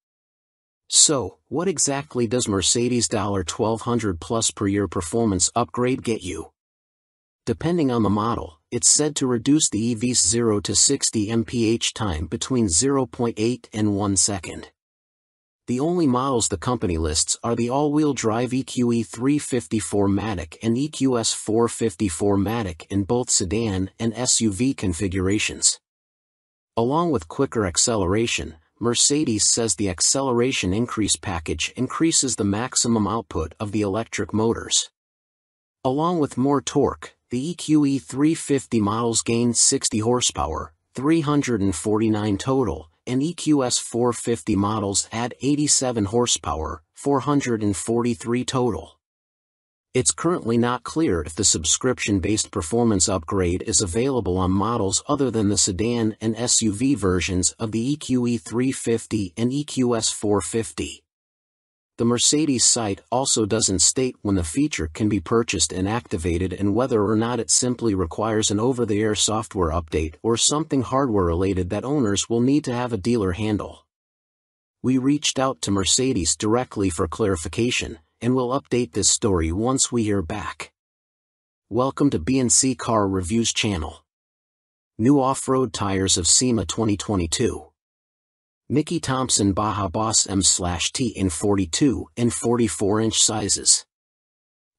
So, what exactly does Mercedes' $1,200 plus per year performance upgrade get you? Depending on the model, it's said to reduce the EV's 0 to 60 mph time between 0.8 and 1 second. The only models the company lists are the all-wheel drive EQE 354 Matic and EQS 454 Matic in both sedan and SUV configurations. Along with quicker acceleration, Mercedes says the acceleration increase package increases the maximum output of the electric motors. Along with more torque, the EQE 350 models gain 60 horsepower, 349 total, and EQS 450 models add 87 horsepower, 443 total. It's currently not clear if the subscription-based performance upgrade is available on models other than the sedan and SUV versions of the EQE 350 and EQS 450. The Mercedes site also doesn't state when the feature can be purchased and activated and whether or not it simply requires an over-the-air software update or something hardware-related that owners will need to have a dealer handle. We reached out to Mercedes directly for clarification, and we'll update this story once we hear back. Welcome to B&C Car Reviews channel. New off-road tires of SEMA 2022. Mickey Thompson Baja Boss M/T in 42 and 44-inch sizes.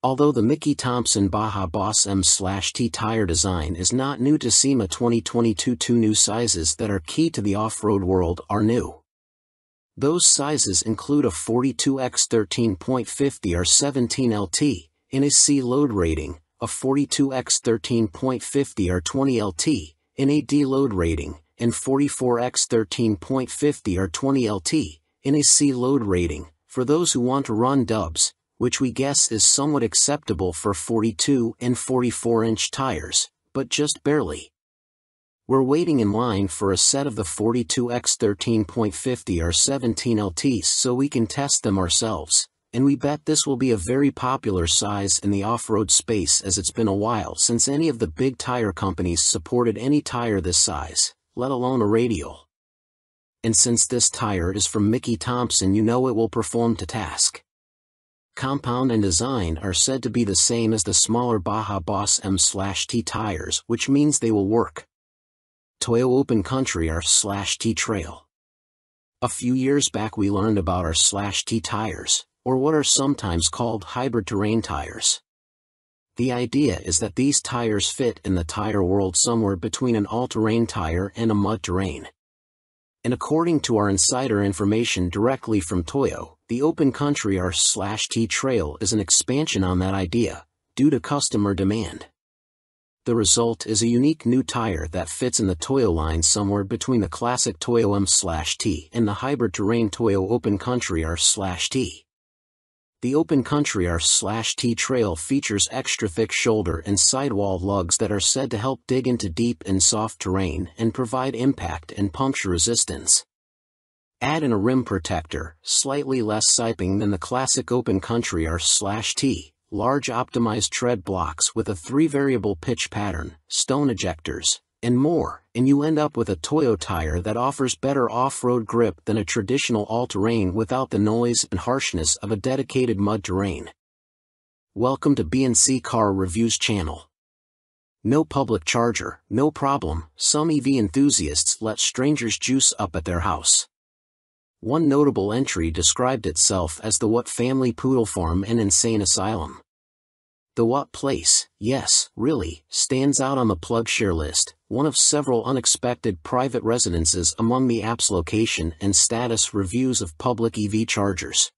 Although the Mickey Thompson Baja Boss M/T tire design is not new to SEMA 2022, two new sizes that are key to the off-road world are new. Those sizes include a 42x13.50 R17LT in a C load rating, a 42x13.50 R20LT in a D load rating, and 44x13.50 R20LT in a C load rating, for those who want to run dubs, which we guess is somewhat acceptable for 42 and 44-inch tires, but just barely. We're waiting in line for a set of the 42x13.50 R17LTs so we can test them ourselves, and we bet this will be a very popular size in the off-road space as it's been a while since any of the big tire companies supported any tire this size, let alone a radial. And since this tire is from Mickey Thompson, you know it will perform to task. Compound and design are said to be the same as the smaller Baja Boss M/T tires, which means they will work. Toyo Open Country R/T Trail. A few years back we learned about R/T tires, or what are sometimes called hybrid terrain tires. The idea is that these tires fit in the tire world somewhere between an all-terrain tire and a mud terrain. And according to our insider information directly from Toyo, the Open Country R/T Trail is an expansion on that idea, due to customer demand. The result is a unique new tire that fits in the Toyo line somewhere between the classic Toyo M/T and the hybrid terrain Toyo Open Country R/T. The Open Country R/T Trail features extra thick shoulder and sidewall lugs that are said to help dig into deep and soft terrain and provide impact and puncture resistance. Add in a rim protector, slightly less siping than the classic Open Country R/T, large optimized tread blocks with a 3-variable pitch pattern, stone ejectors, and more, and you end up with a Toyo tire that offers better off-road grip than a traditional all-terrain without the noise and harshness of a dedicated mud terrain. Welcome to B&C Car Reviews channel. No public charger, no problem, some EV enthusiasts let strangers juice up at their house. One notable entry described itself as the What Family Poodle Farm and Insane Asylum. The What place, yes, really, stands out on the PlugShare list, one of several unexpected private residences among the app's location and status reviews of public EV chargers.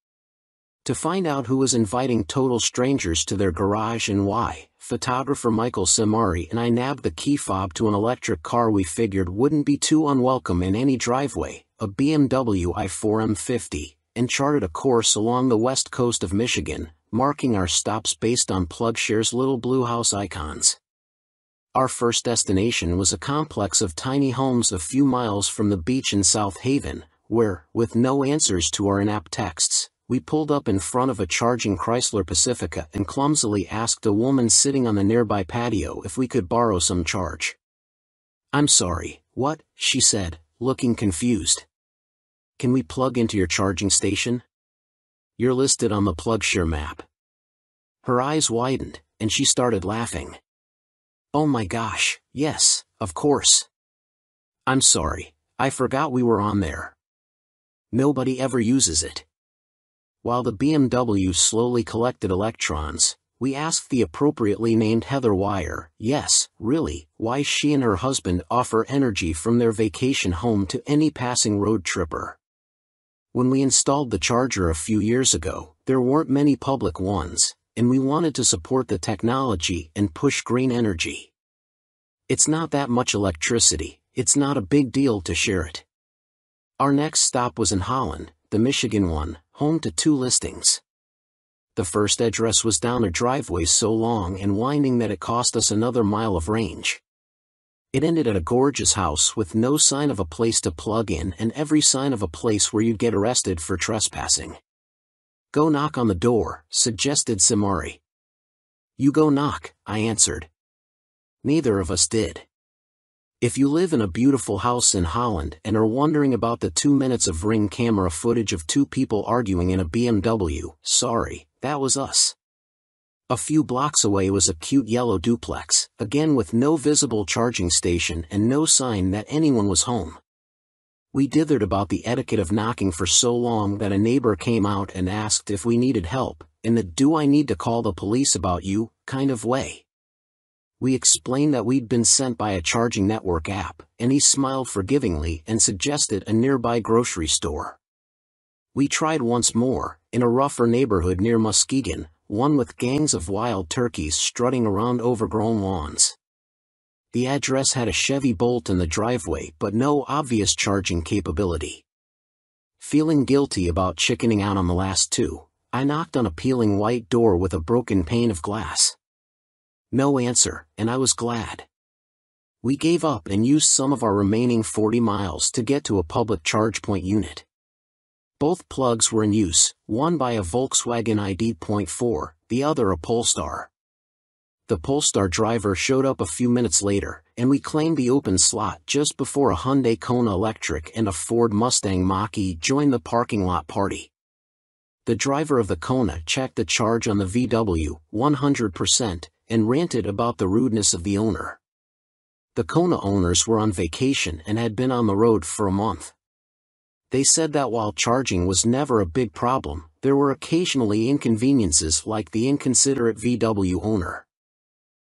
To find out who was inviting total strangers to their garage and why, photographer Michael Samari and I nabbed the key fob to an electric car we figured wouldn't be too unwelcome in any driveway, a BMW i4 M50, and charted a course along the west coast of Michigan, marking our stops based on PlugShare's little blue house icons. Our first destination was a complex of tiny homes a few miles from the beach in South Haven, where, with no answers to our in-app texts, we pulled up in front of a charging Chrysler Pacifica and clumsily asked a woman sitting on the nearby patio if we could borrow some charge. "I'm sorry, what?" she said, looking confused. "Can we plug into your charging station? You're listed on the PlugShare map." Her eyes widened, and she started laughing. Oh my gosh, yes, of course. I'm sorry, I forgot we were on there. Nobody ever uses it. While the BMW slowly collected electrons, we asked the appropriately named Heather Wire, yes, really, why she and her husband offer energy from their vacation home to any passing road tripper. When we installed the charger a few years ago, there weren't many public ones, and we wanted to support the technology and push green energy. It's not that much electricity, it's not a big deal to share it. Our next stop was in Holland, the Michigan one, home to 2 listings. The first address was down a driveway so long and winding that it cost us another mile of range. It ended at a gorgeous house with no sign of a place to plug in and every sign of a place where you'd get arrested for trespassing. Go knock on the door, suggested Simari. You go knock, I answered. Neither of us did. If you live in a beautiful house in Holland and are wondering about the 2 minutes of Ring camera footage of 2 people arguing in a BMW, sorry, that was us. A few blocks away was a cute yellow duplex, again with no visible charging station and no sign that anyone was home. We dithered about the etiquette of knocking for so long that a neighbor came out and asked if we needed help, in the "do I need to call the police about you" kind of way. We explained that we'd been sent by a charging network app, and he smiled forgivingly and suggested a nearby grocery store. We tried once more, in a rougher neighborhood near Muskegon, one with gangs of wild turkeys strutting around overgrown lawns. The address had a Chevy Bolt in the driveway but no obvious charging capability. Feeling guilty about chickening out on the last 2, I knocked on a peeling white door with a broken pane of glass. No answer, and I was glad. We gave up and used some of our remaining 40 miles to get to a public charge point unit. Both plugs were in use, one by a Volkswagen ID.4, the other a Polestar. The Polestar driver showed up a few minutes later, and we claimed the open slot just before a Hyundai Kona Electric and a Ford Mustang Mach-E joined the parking lot party. The driver of the Kona checked the charge on the VW, 100%, and ranted about the rudeness of the owner. The Kona owners were on vacation and had been on the road for a month. They said that while charging was never a big problem, there were occasionally inconveniences like the inconsiderate VW owner.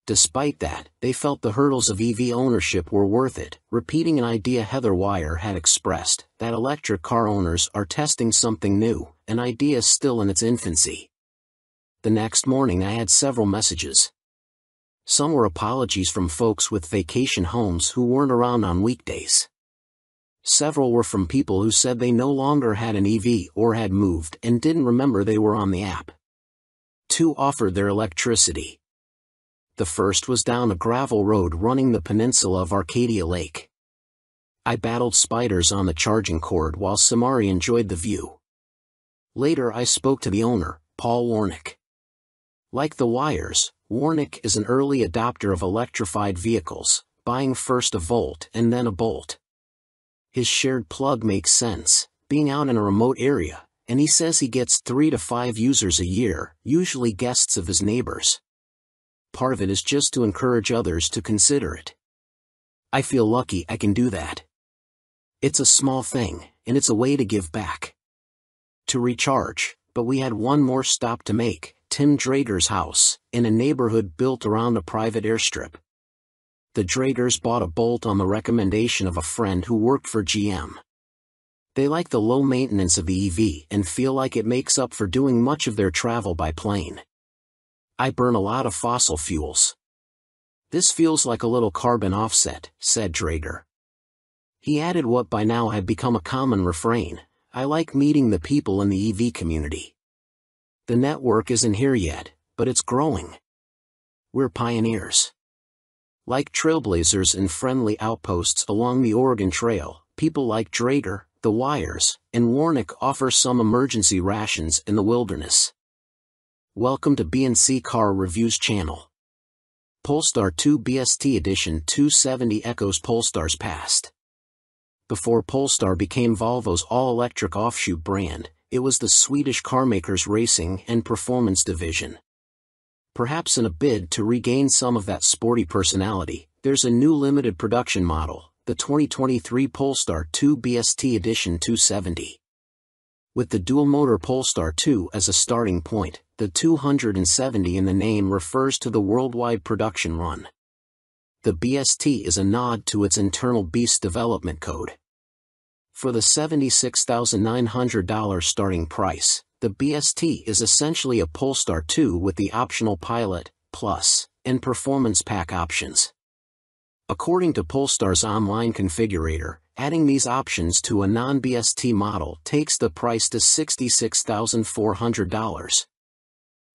Despite that, they felt the hurdles of EV ownership were worth it, repeating an idea Heather Wire had expressed, that electric car owners are testing something new, an idea still in its infancy. The next morning I had several messages. Some were apologies from folks with vacation homes who weren't around on weekdays. Several were from people who said they no longer had an EV or had moved and didn't remember they were on the app. 2 offered their electricity. The first was down a gravel road running the peninsula of Arcadia Lake. I battled spiders on the charging cord while Simari enjoyed the view. Later I spoke to the owner, Paul Warnick. Like the Wires, Warnick is an early adopter of electrified vehicles, buying first a Volt and then a Bolt. His shared plug makes sense, being out in a remote area, and he says he gets 3 to 5 users a year, usually guests of his neighbors. Part of it is just to encourage others to consider it. I feel lucky I can do that. It's a small thing, and it's a way to give back. To recharge, but we had one more stop to make, Tim Drager's house, in a neighborhood built around a private airstrip. The Dragers bought a Bolt on the recommendation of a friend who worked for GM. They like the low maintenance of the EV and feel like it makes up for doing much of their travel by plane. I burn a lot of fossil fuels. This feels like a little carbon offset, said Drager. He added what by now had become a common refrain, I like meeting the people in the EV community. The network isn't here yet, but it's growing. We're pioneers. Like trailblazers and friendly outposts along the Oregon Trail, people like Drager, the Wires, and Warnick offer some emergency rations in the wilderness. Welcome to BNC Car Reviews channel. Polestar 2 BST Edition 270 echoes Polestar's past. Before Polestar became Volvo's all-electric offshoot brand, it was the Swedish carmaker's racing and performance division. Perhaps in a bid to regain some of that sporty personality, there's a new limited production model, the 2023 Polestar 2 BST Edition 270. With the dual-motor Polestar 2 as a starting point, the 270 in the name refers to the worldwide production run. The BST is a nod to its internal beast development code. For the $76,900 starting price, the BST is essentially a Polestar 2 with the optional Pilot, Plus, and Performance Pack options. According to Polestar's online configurator, adding these options to a non-BST model takes the price to $66,400.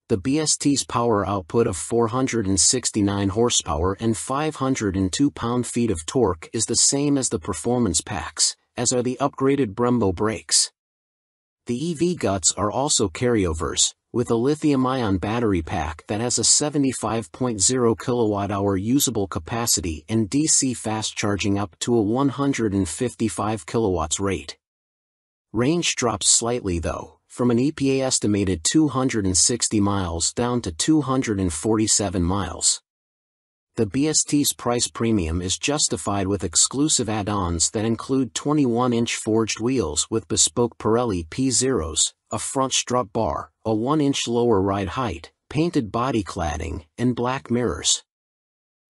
The BST's power output of 469 horsepower and 502 pound-feet of torque is the same as the performance packs, as are the upgraded Brembo brakes. The EV guts are also carryovers, with a lithium-ion battery pack that has a 75.0 kWh usable capacity and DC fast charging up to a 155 kilowatts rate. Range drops slightly though, from an EPA estimated 260 miles down to 247 miles. The BST's price premium is justified with exclusive add-ons that include 21-inch forged wheels with bespoke Pirelli P0s, a front strut bar, a 1-inch lower ride height, painted body cladding, and black mirrors.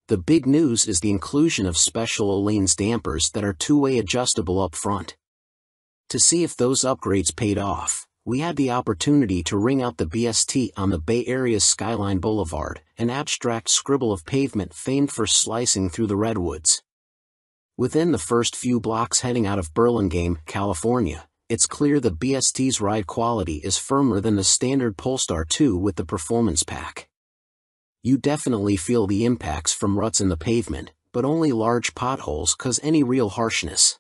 The big news is the inclusion of special Öhlins dampers that are two-way adjustable up front. To see if those upgrades paid off, we had the opportunity to ring out the BST on the Bay Area's Skyline Boulevard, an abstract scribble of pavement famed for slicing through the redwoods. Within the first few blocks heading out of Burlingame, California, it's clear the BST's ride quality is firmer than the standard Polestar 2 with the performance pack. You definitely feel the impacts from ruts in the pavement, but only large potholes cause any real harshness.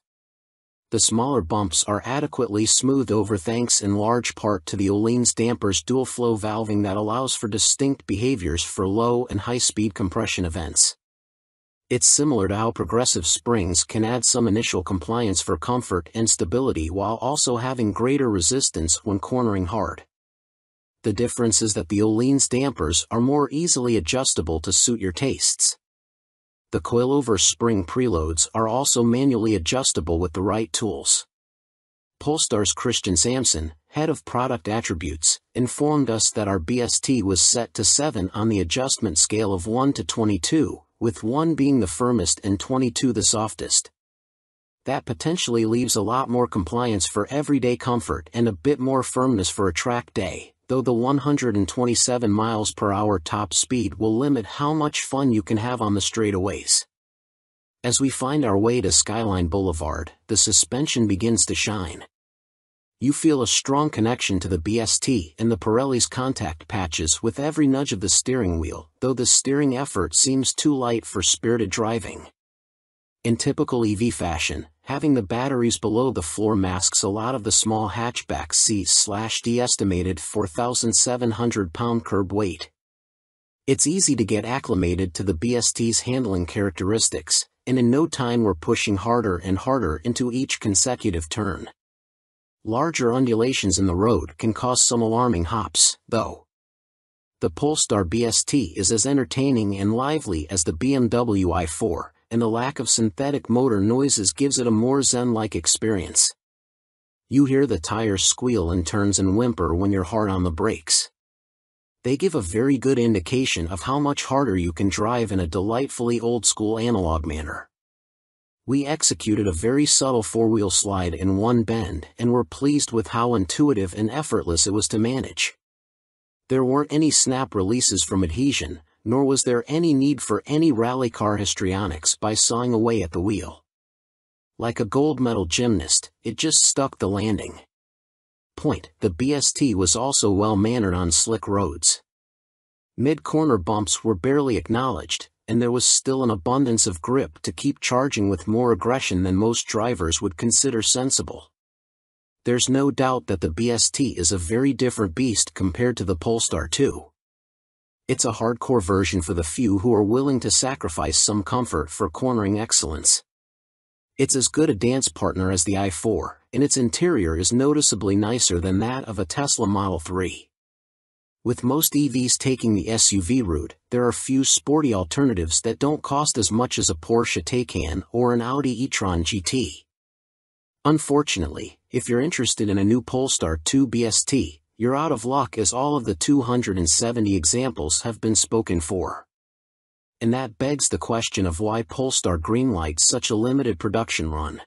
The smaller bumps are adequately smoothed over thanks in large part to the Öhlins dampers dual-flow valving that allows for distinct behaviors for low and high-speed compression events. It's similar to how progressive springs can add some initial compliance for comfort and stability while also having greater resistance when cornering hard. The difference is that the Öhlins dampers are more easily adjustable to suit your tastes. The coilover spring preloads are also manually adjustable with the right tools. Polestar's Christian Sampson, head of product attributes, informed us that our BST was set to 7 on the adjustment scale of 1 to 22, with 1 being the firmest and 22 the softest. That potentially leaves a lot more compliance for everyday comfort and a bit more firmness for a track day, though the 127 miles per hour top speed will limit how much fun you can have on the straightaways. As we find our way to Skyline Boulevard, the suspension begins to shine. You feel a strong connection to the BST and the Pirelli's contact patches with every nudge of the steering wheel, though the steering effort seems too light for spirited driving. In typical EV fashion, having the batteries below the floor masks a lot of the small hatchback seats/the estimated 4,700 pound curb weight. It's easy to get acclimated to the BST's handling characteristics, and in no time we're pushing harder and harder into each consecutive turn. Larger undulations in the road can cause some alarming hops, though. The Polestar BST is as entertaining and lively as the BMW i4, and the lack of synthetic motor noises gives it a more zen-like experience. You hear the tires squeal in turns and whimper when you're hard on the brakes. They give a very good indication of how much harder you can drive in a delightfully old-school analog manner. We executed a very subtle four-wheel slide in one bend and were pleased with how intuitive and effortless it was to manage. There weren't any snap releases from adhesion, nor was there any need for any rally car histrionics by sawing away at the wheel. Like a gold medal gymnast, it just stuck the landing. The BST was also well-mannered on slick roads. Mid-corner bumps were barely acknowledged, and there was still an abundance of grip to keep charging with more aggression than most drivers would consider sensible. There's no doubt that the BST is a very different beast compared to the Polestar 2. It's a hardcore version for the few who are willing to sacrifice some comfort for cornering excellence. It's as good a dance partner as the i4, and its interior is noticeably nicer than that of a Tesla Model 3. With most EVs taking the SUV route, there are few sporty alternatives that don't cost as much as a Porsche Taycan or an Audi e-tron GT. Unfortunately, if you're interested in a new Polestar 2 BST, you're out of luck as all of the 270 examples have been spoken for. And that begs the question of why Polestar greenlights such a limited production run.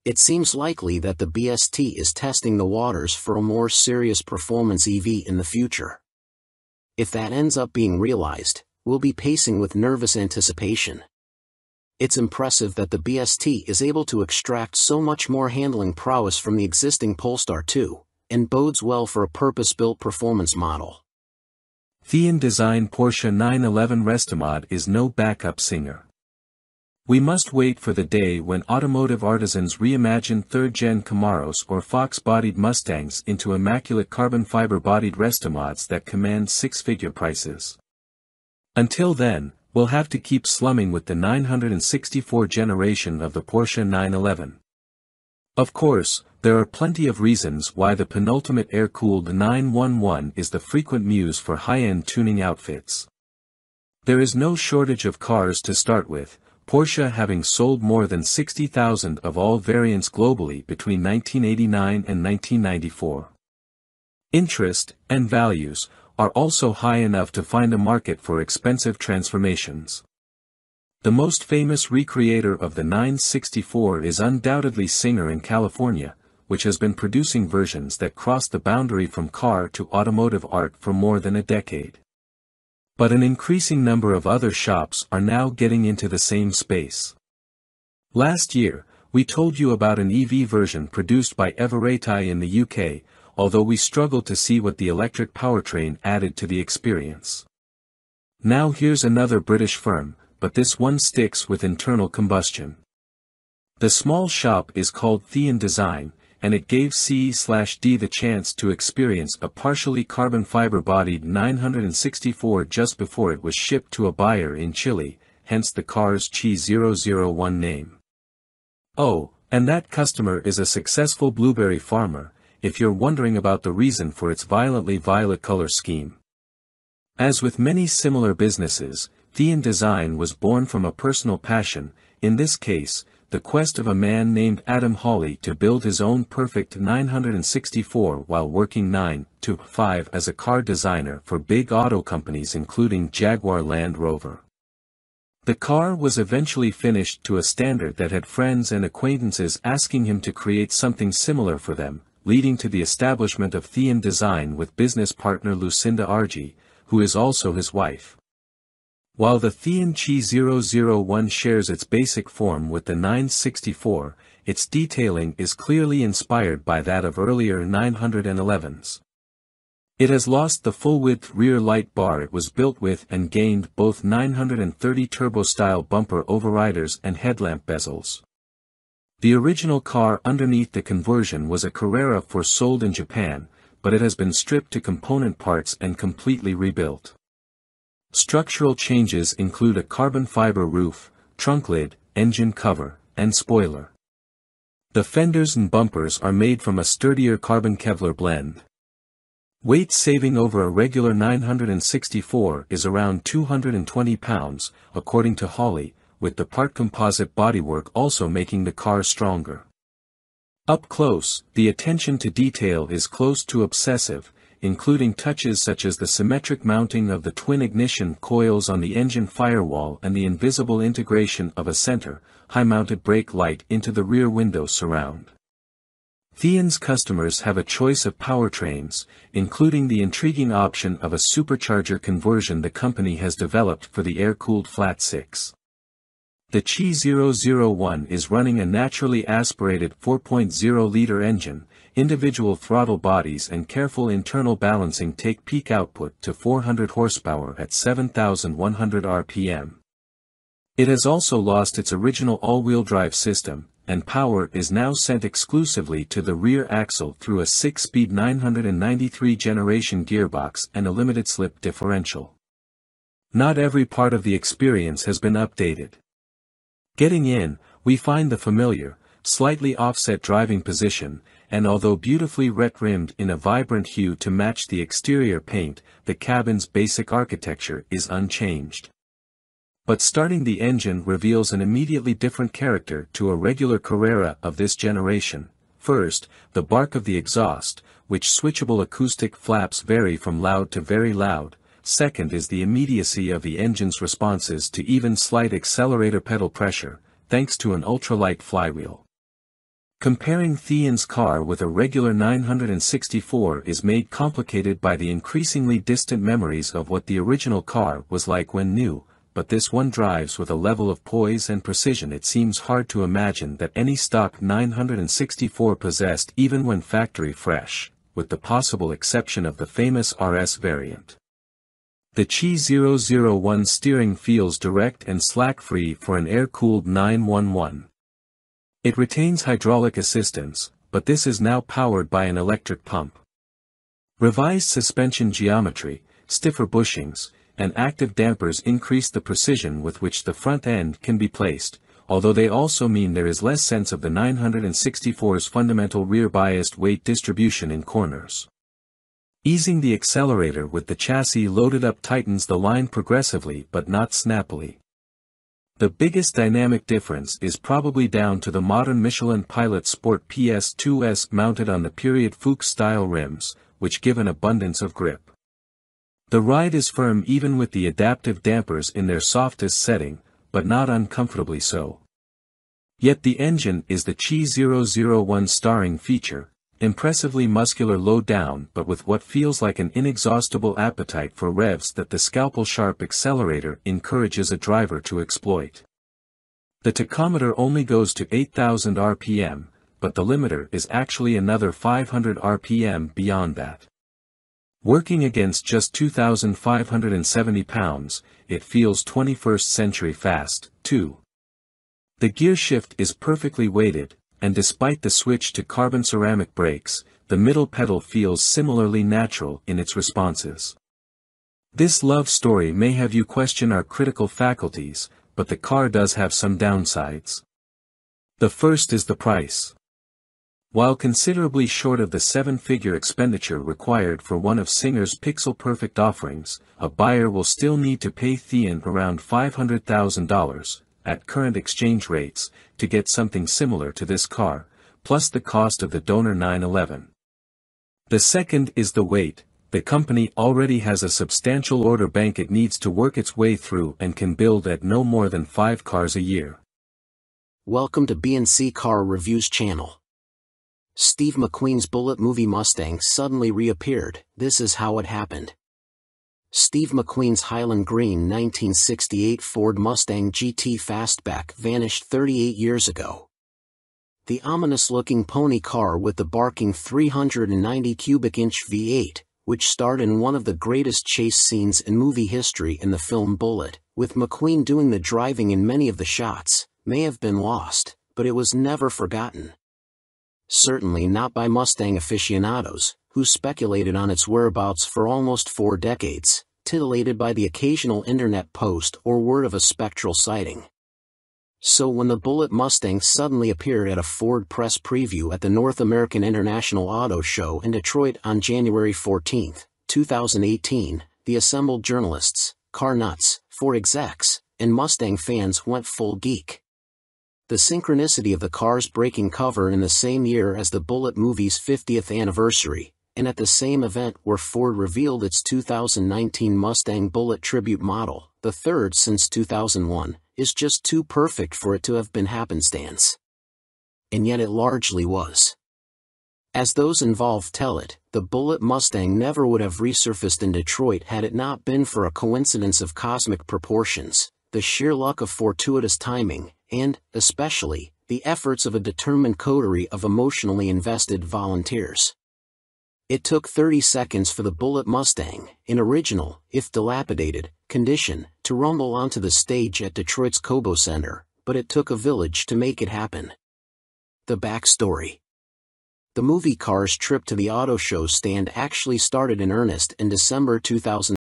It seems likely that the BST is testing the waters for a more serious performance EV in the future. If that ends up being realized, we'll be pacing with nervous anticipation. It's impressive that the BST is able to extract so much more handling prowess from the existing Polestar 2, and bodes well for a purpose-built performance model. Thean Design Porsche 911 Restomod is no backup singer. We must wait for the day when automotive artisans reimagine third-gen Camaros or Fox-bodied Mustangs into immaculate carbon fiber-bodied Restomods that command six-figure prices. Until then, we'll have to keep slumming with the 964 generation of the Porsche 911. Of course, there are plenty of reasons why the penultimate air-cooled 911 is the frequent muse for high-end tuning outfits. There is no shortage of cars to start with, Porsche having sold more than 60,000 of all variants globally between 1989 and 1994. Interest, and values, are also high enough to find a market for expensive transformations. The most famous recreator of the 964 is undoubtedly Singer in California, which has been producing versions that cross the boundary from car to automotive art for more than a decade. But an increasing number of other shops are now getting into the same space. Last year, we told you about an EV version produced by Everetai in the UK, although we struggled to see what the electric powertrain added to the experience. Now here's another British firm, but this one sticks with internal combustion. The small shop is called Thean Design, and it gave C/D the chance to experience a partially carbon fiber-bodied 964 just before it was shipped to a buyer in Chile, hence the car's Chi001 name. Oh, and that customer is a successful blueberry farmer, if you're wondering about the reason for its violently violet color scheme. As with many similar businesses, Thean Design was born from a personal passion, in this case, the quest of a man named Adam Hawley to build his own perfect 964 while working 9 to 5 as a car designer for big auto companies including Jaguar Land Rover. The car was eventually finished to a standard that had friends and acquaintances asking him to create something similar for them, leading to the establishment of Thean Design with business partner Lucinda Argy, who is also his wife. While the Thean Chi001 shares its basic form with the 964, its detailing is clearly inspired by that of earlier 911s. It has lost the full-width rear light bar it was built with and gained both 930 turbo-style bumper overriders and headlamp bezels. The original car underneath the conversion was a Carrera sold in Japan, but it has been stripped to component parts and completely rebuilt. Structural changes include a carbon fiber roof, trunk lid, engine cover, and spoiler. The fenders and bumpers are made from a sturdier carbon Kevlar blend. Weight saving over a regular 964 is around 220 pounds, according to Hawley, with the part composite bodywork also making the car stronger. Up close, the attention to detail is close to obsessive, including touches such as the symmetric mounting of the twin ignition coils on the engine firewall and the invisible integration of a center, high-mounted brake light into the rear window surround. Thean's customers have a choice of powertrains, including the intriguing option of a supercharger conversion the company has developed for the air-cooled flat 6. The Chi001 is running a naturally aspirated 4.0-liter engine. Individual throttle bodies and careful internal balancing take peak output to 400 horsepower at 7,100 rpm. It has also lost its original all-wheel drive system, and power is now sent exclusively to the rear axle through a 6-speed 993 generation gearbox and a limited-slip differential. Not every part of the experience has been updated. Getting in, we find the familiar, slightly offset driving position, and although beautifully red-rimmed in a vibrant hue to match the exterior paint, the cabin's basic architecture is unchanged. But starting the engine reveals an immediately different character to a regular Carrera of this generation. First, the bark of the exhaust, which switchable acoustic flaps vary from loud to very loud. Second is the immediacy of the engine's responses to even slight accelerator pedal pressure, thanks to an ultralight flywheel. Comparing Thean's car with a regular 964 is made complicated by the increasingly distant memories of what the original car was like when new, but this one drives with a level of poise and precision it seems hard to imagine that any stock 964 possessed even when factory fresh, with the possible exception of the famous RS variant. The Qi 001 steering feels direct and slack-free for an air-cooled 911. It retains hydraulic assistance, but this is now powered by an electric pump. Revised suspension geometry, stiffer bushings, and active dampers increase the precision with which the front end can be placed, although they also mean there is less sense of the 964's fundamental rear-biased weight distribution in corners. Easing the accelerator with the chassis loaded up tightens the line progressively but not snappily. The biggest dynamic difference is probably down to the modern Michelin Pilot Sport PS2S mounted on the period Fuchs-style rims, which give an abundance of grip. The ride is firm even with the adaptive dampers in their softest setting, but not uncomfortably so. Yet the engine is the Qi 001 starring feature, impressively muscular low down but with what feels like an inexhaustible appetite for revs that the scalpel-sharp accelerator encourages a driver to exploit. The tachometer only goes to 8,000 RPM, but the limiter is actually another 500 RPM beyond that. Working against just 2,570 pounds, it feels 21st century fast, too. The gear shift is perfectly weighted, and despite the switch to carbon ceramic brakes, the middle pedal feels similarly natural in its responses. This love story may have you question our critical faculties, but the car does have some downsides. The first is the price. While considerably short of the seven-figure expenditure required for one of Singer's pixel-perfect offerings, a buyer will still need to pay Thean around $500,000, at current exchange rates, to get something similar to this car, plus the cost of the donor 911. The second is the weight. The company already has a substantial order bank it needs to work its way through and can build at no more than 5 cars a year. Welcome to B&C Car Reviews channel. Steve McQueen's Bullitt movie Mustang suddenly reappeared. This is how it happened. Steve McQueen's Highland Green 1968 Ford Mustang GT Fastback vanished 38 years ago. The ominous-looking pony car with the barking 390 cubic inch V8, which starred in one of the greatest chase scenes in movie history in the film Bullitt, with McQueen doing the driving in many of the shots, may have been lost, but it was never forgotten. Certainly not by Mustang aficionados, who speculated on its whereabouts for almost 4 decades, titillated by the occasional internet post or word of a spectral sighting. So when the Bullitt Mustang suddenly appeared at a Ford press preview at the North American International Auto Show in Detroit on January 14, 2018, the assembled journalists, car nuts, Ford execs, and Mustang fans went full geek. The synchronicity of the car's breaking cover in the same year as the Bullitt movie's 50th anniversary, and at the same event where Ford revealed its 2019 Mustang Bullitt tribute model, the third since 2001, is just too perfect for it to have been happenstance. And yet it largely was. As those involved tell it, the Bullitt Mustang never would have resurfaced in Detroit had it not been for a coincidence of cosmic proportions, the sheer luck of fortuitous timing, and, especially, the efforts of a determined coterie of emotionally invested volunteers. It took 30 seconds for the Bullitt Mustang, in original, if dilapidated, condition, to rumble onto the stage at Detroit's Cobo Center, but it took a village to make it happen. The backstory. The movie car's trip to the auto show stand actually started in earnest in December 2000.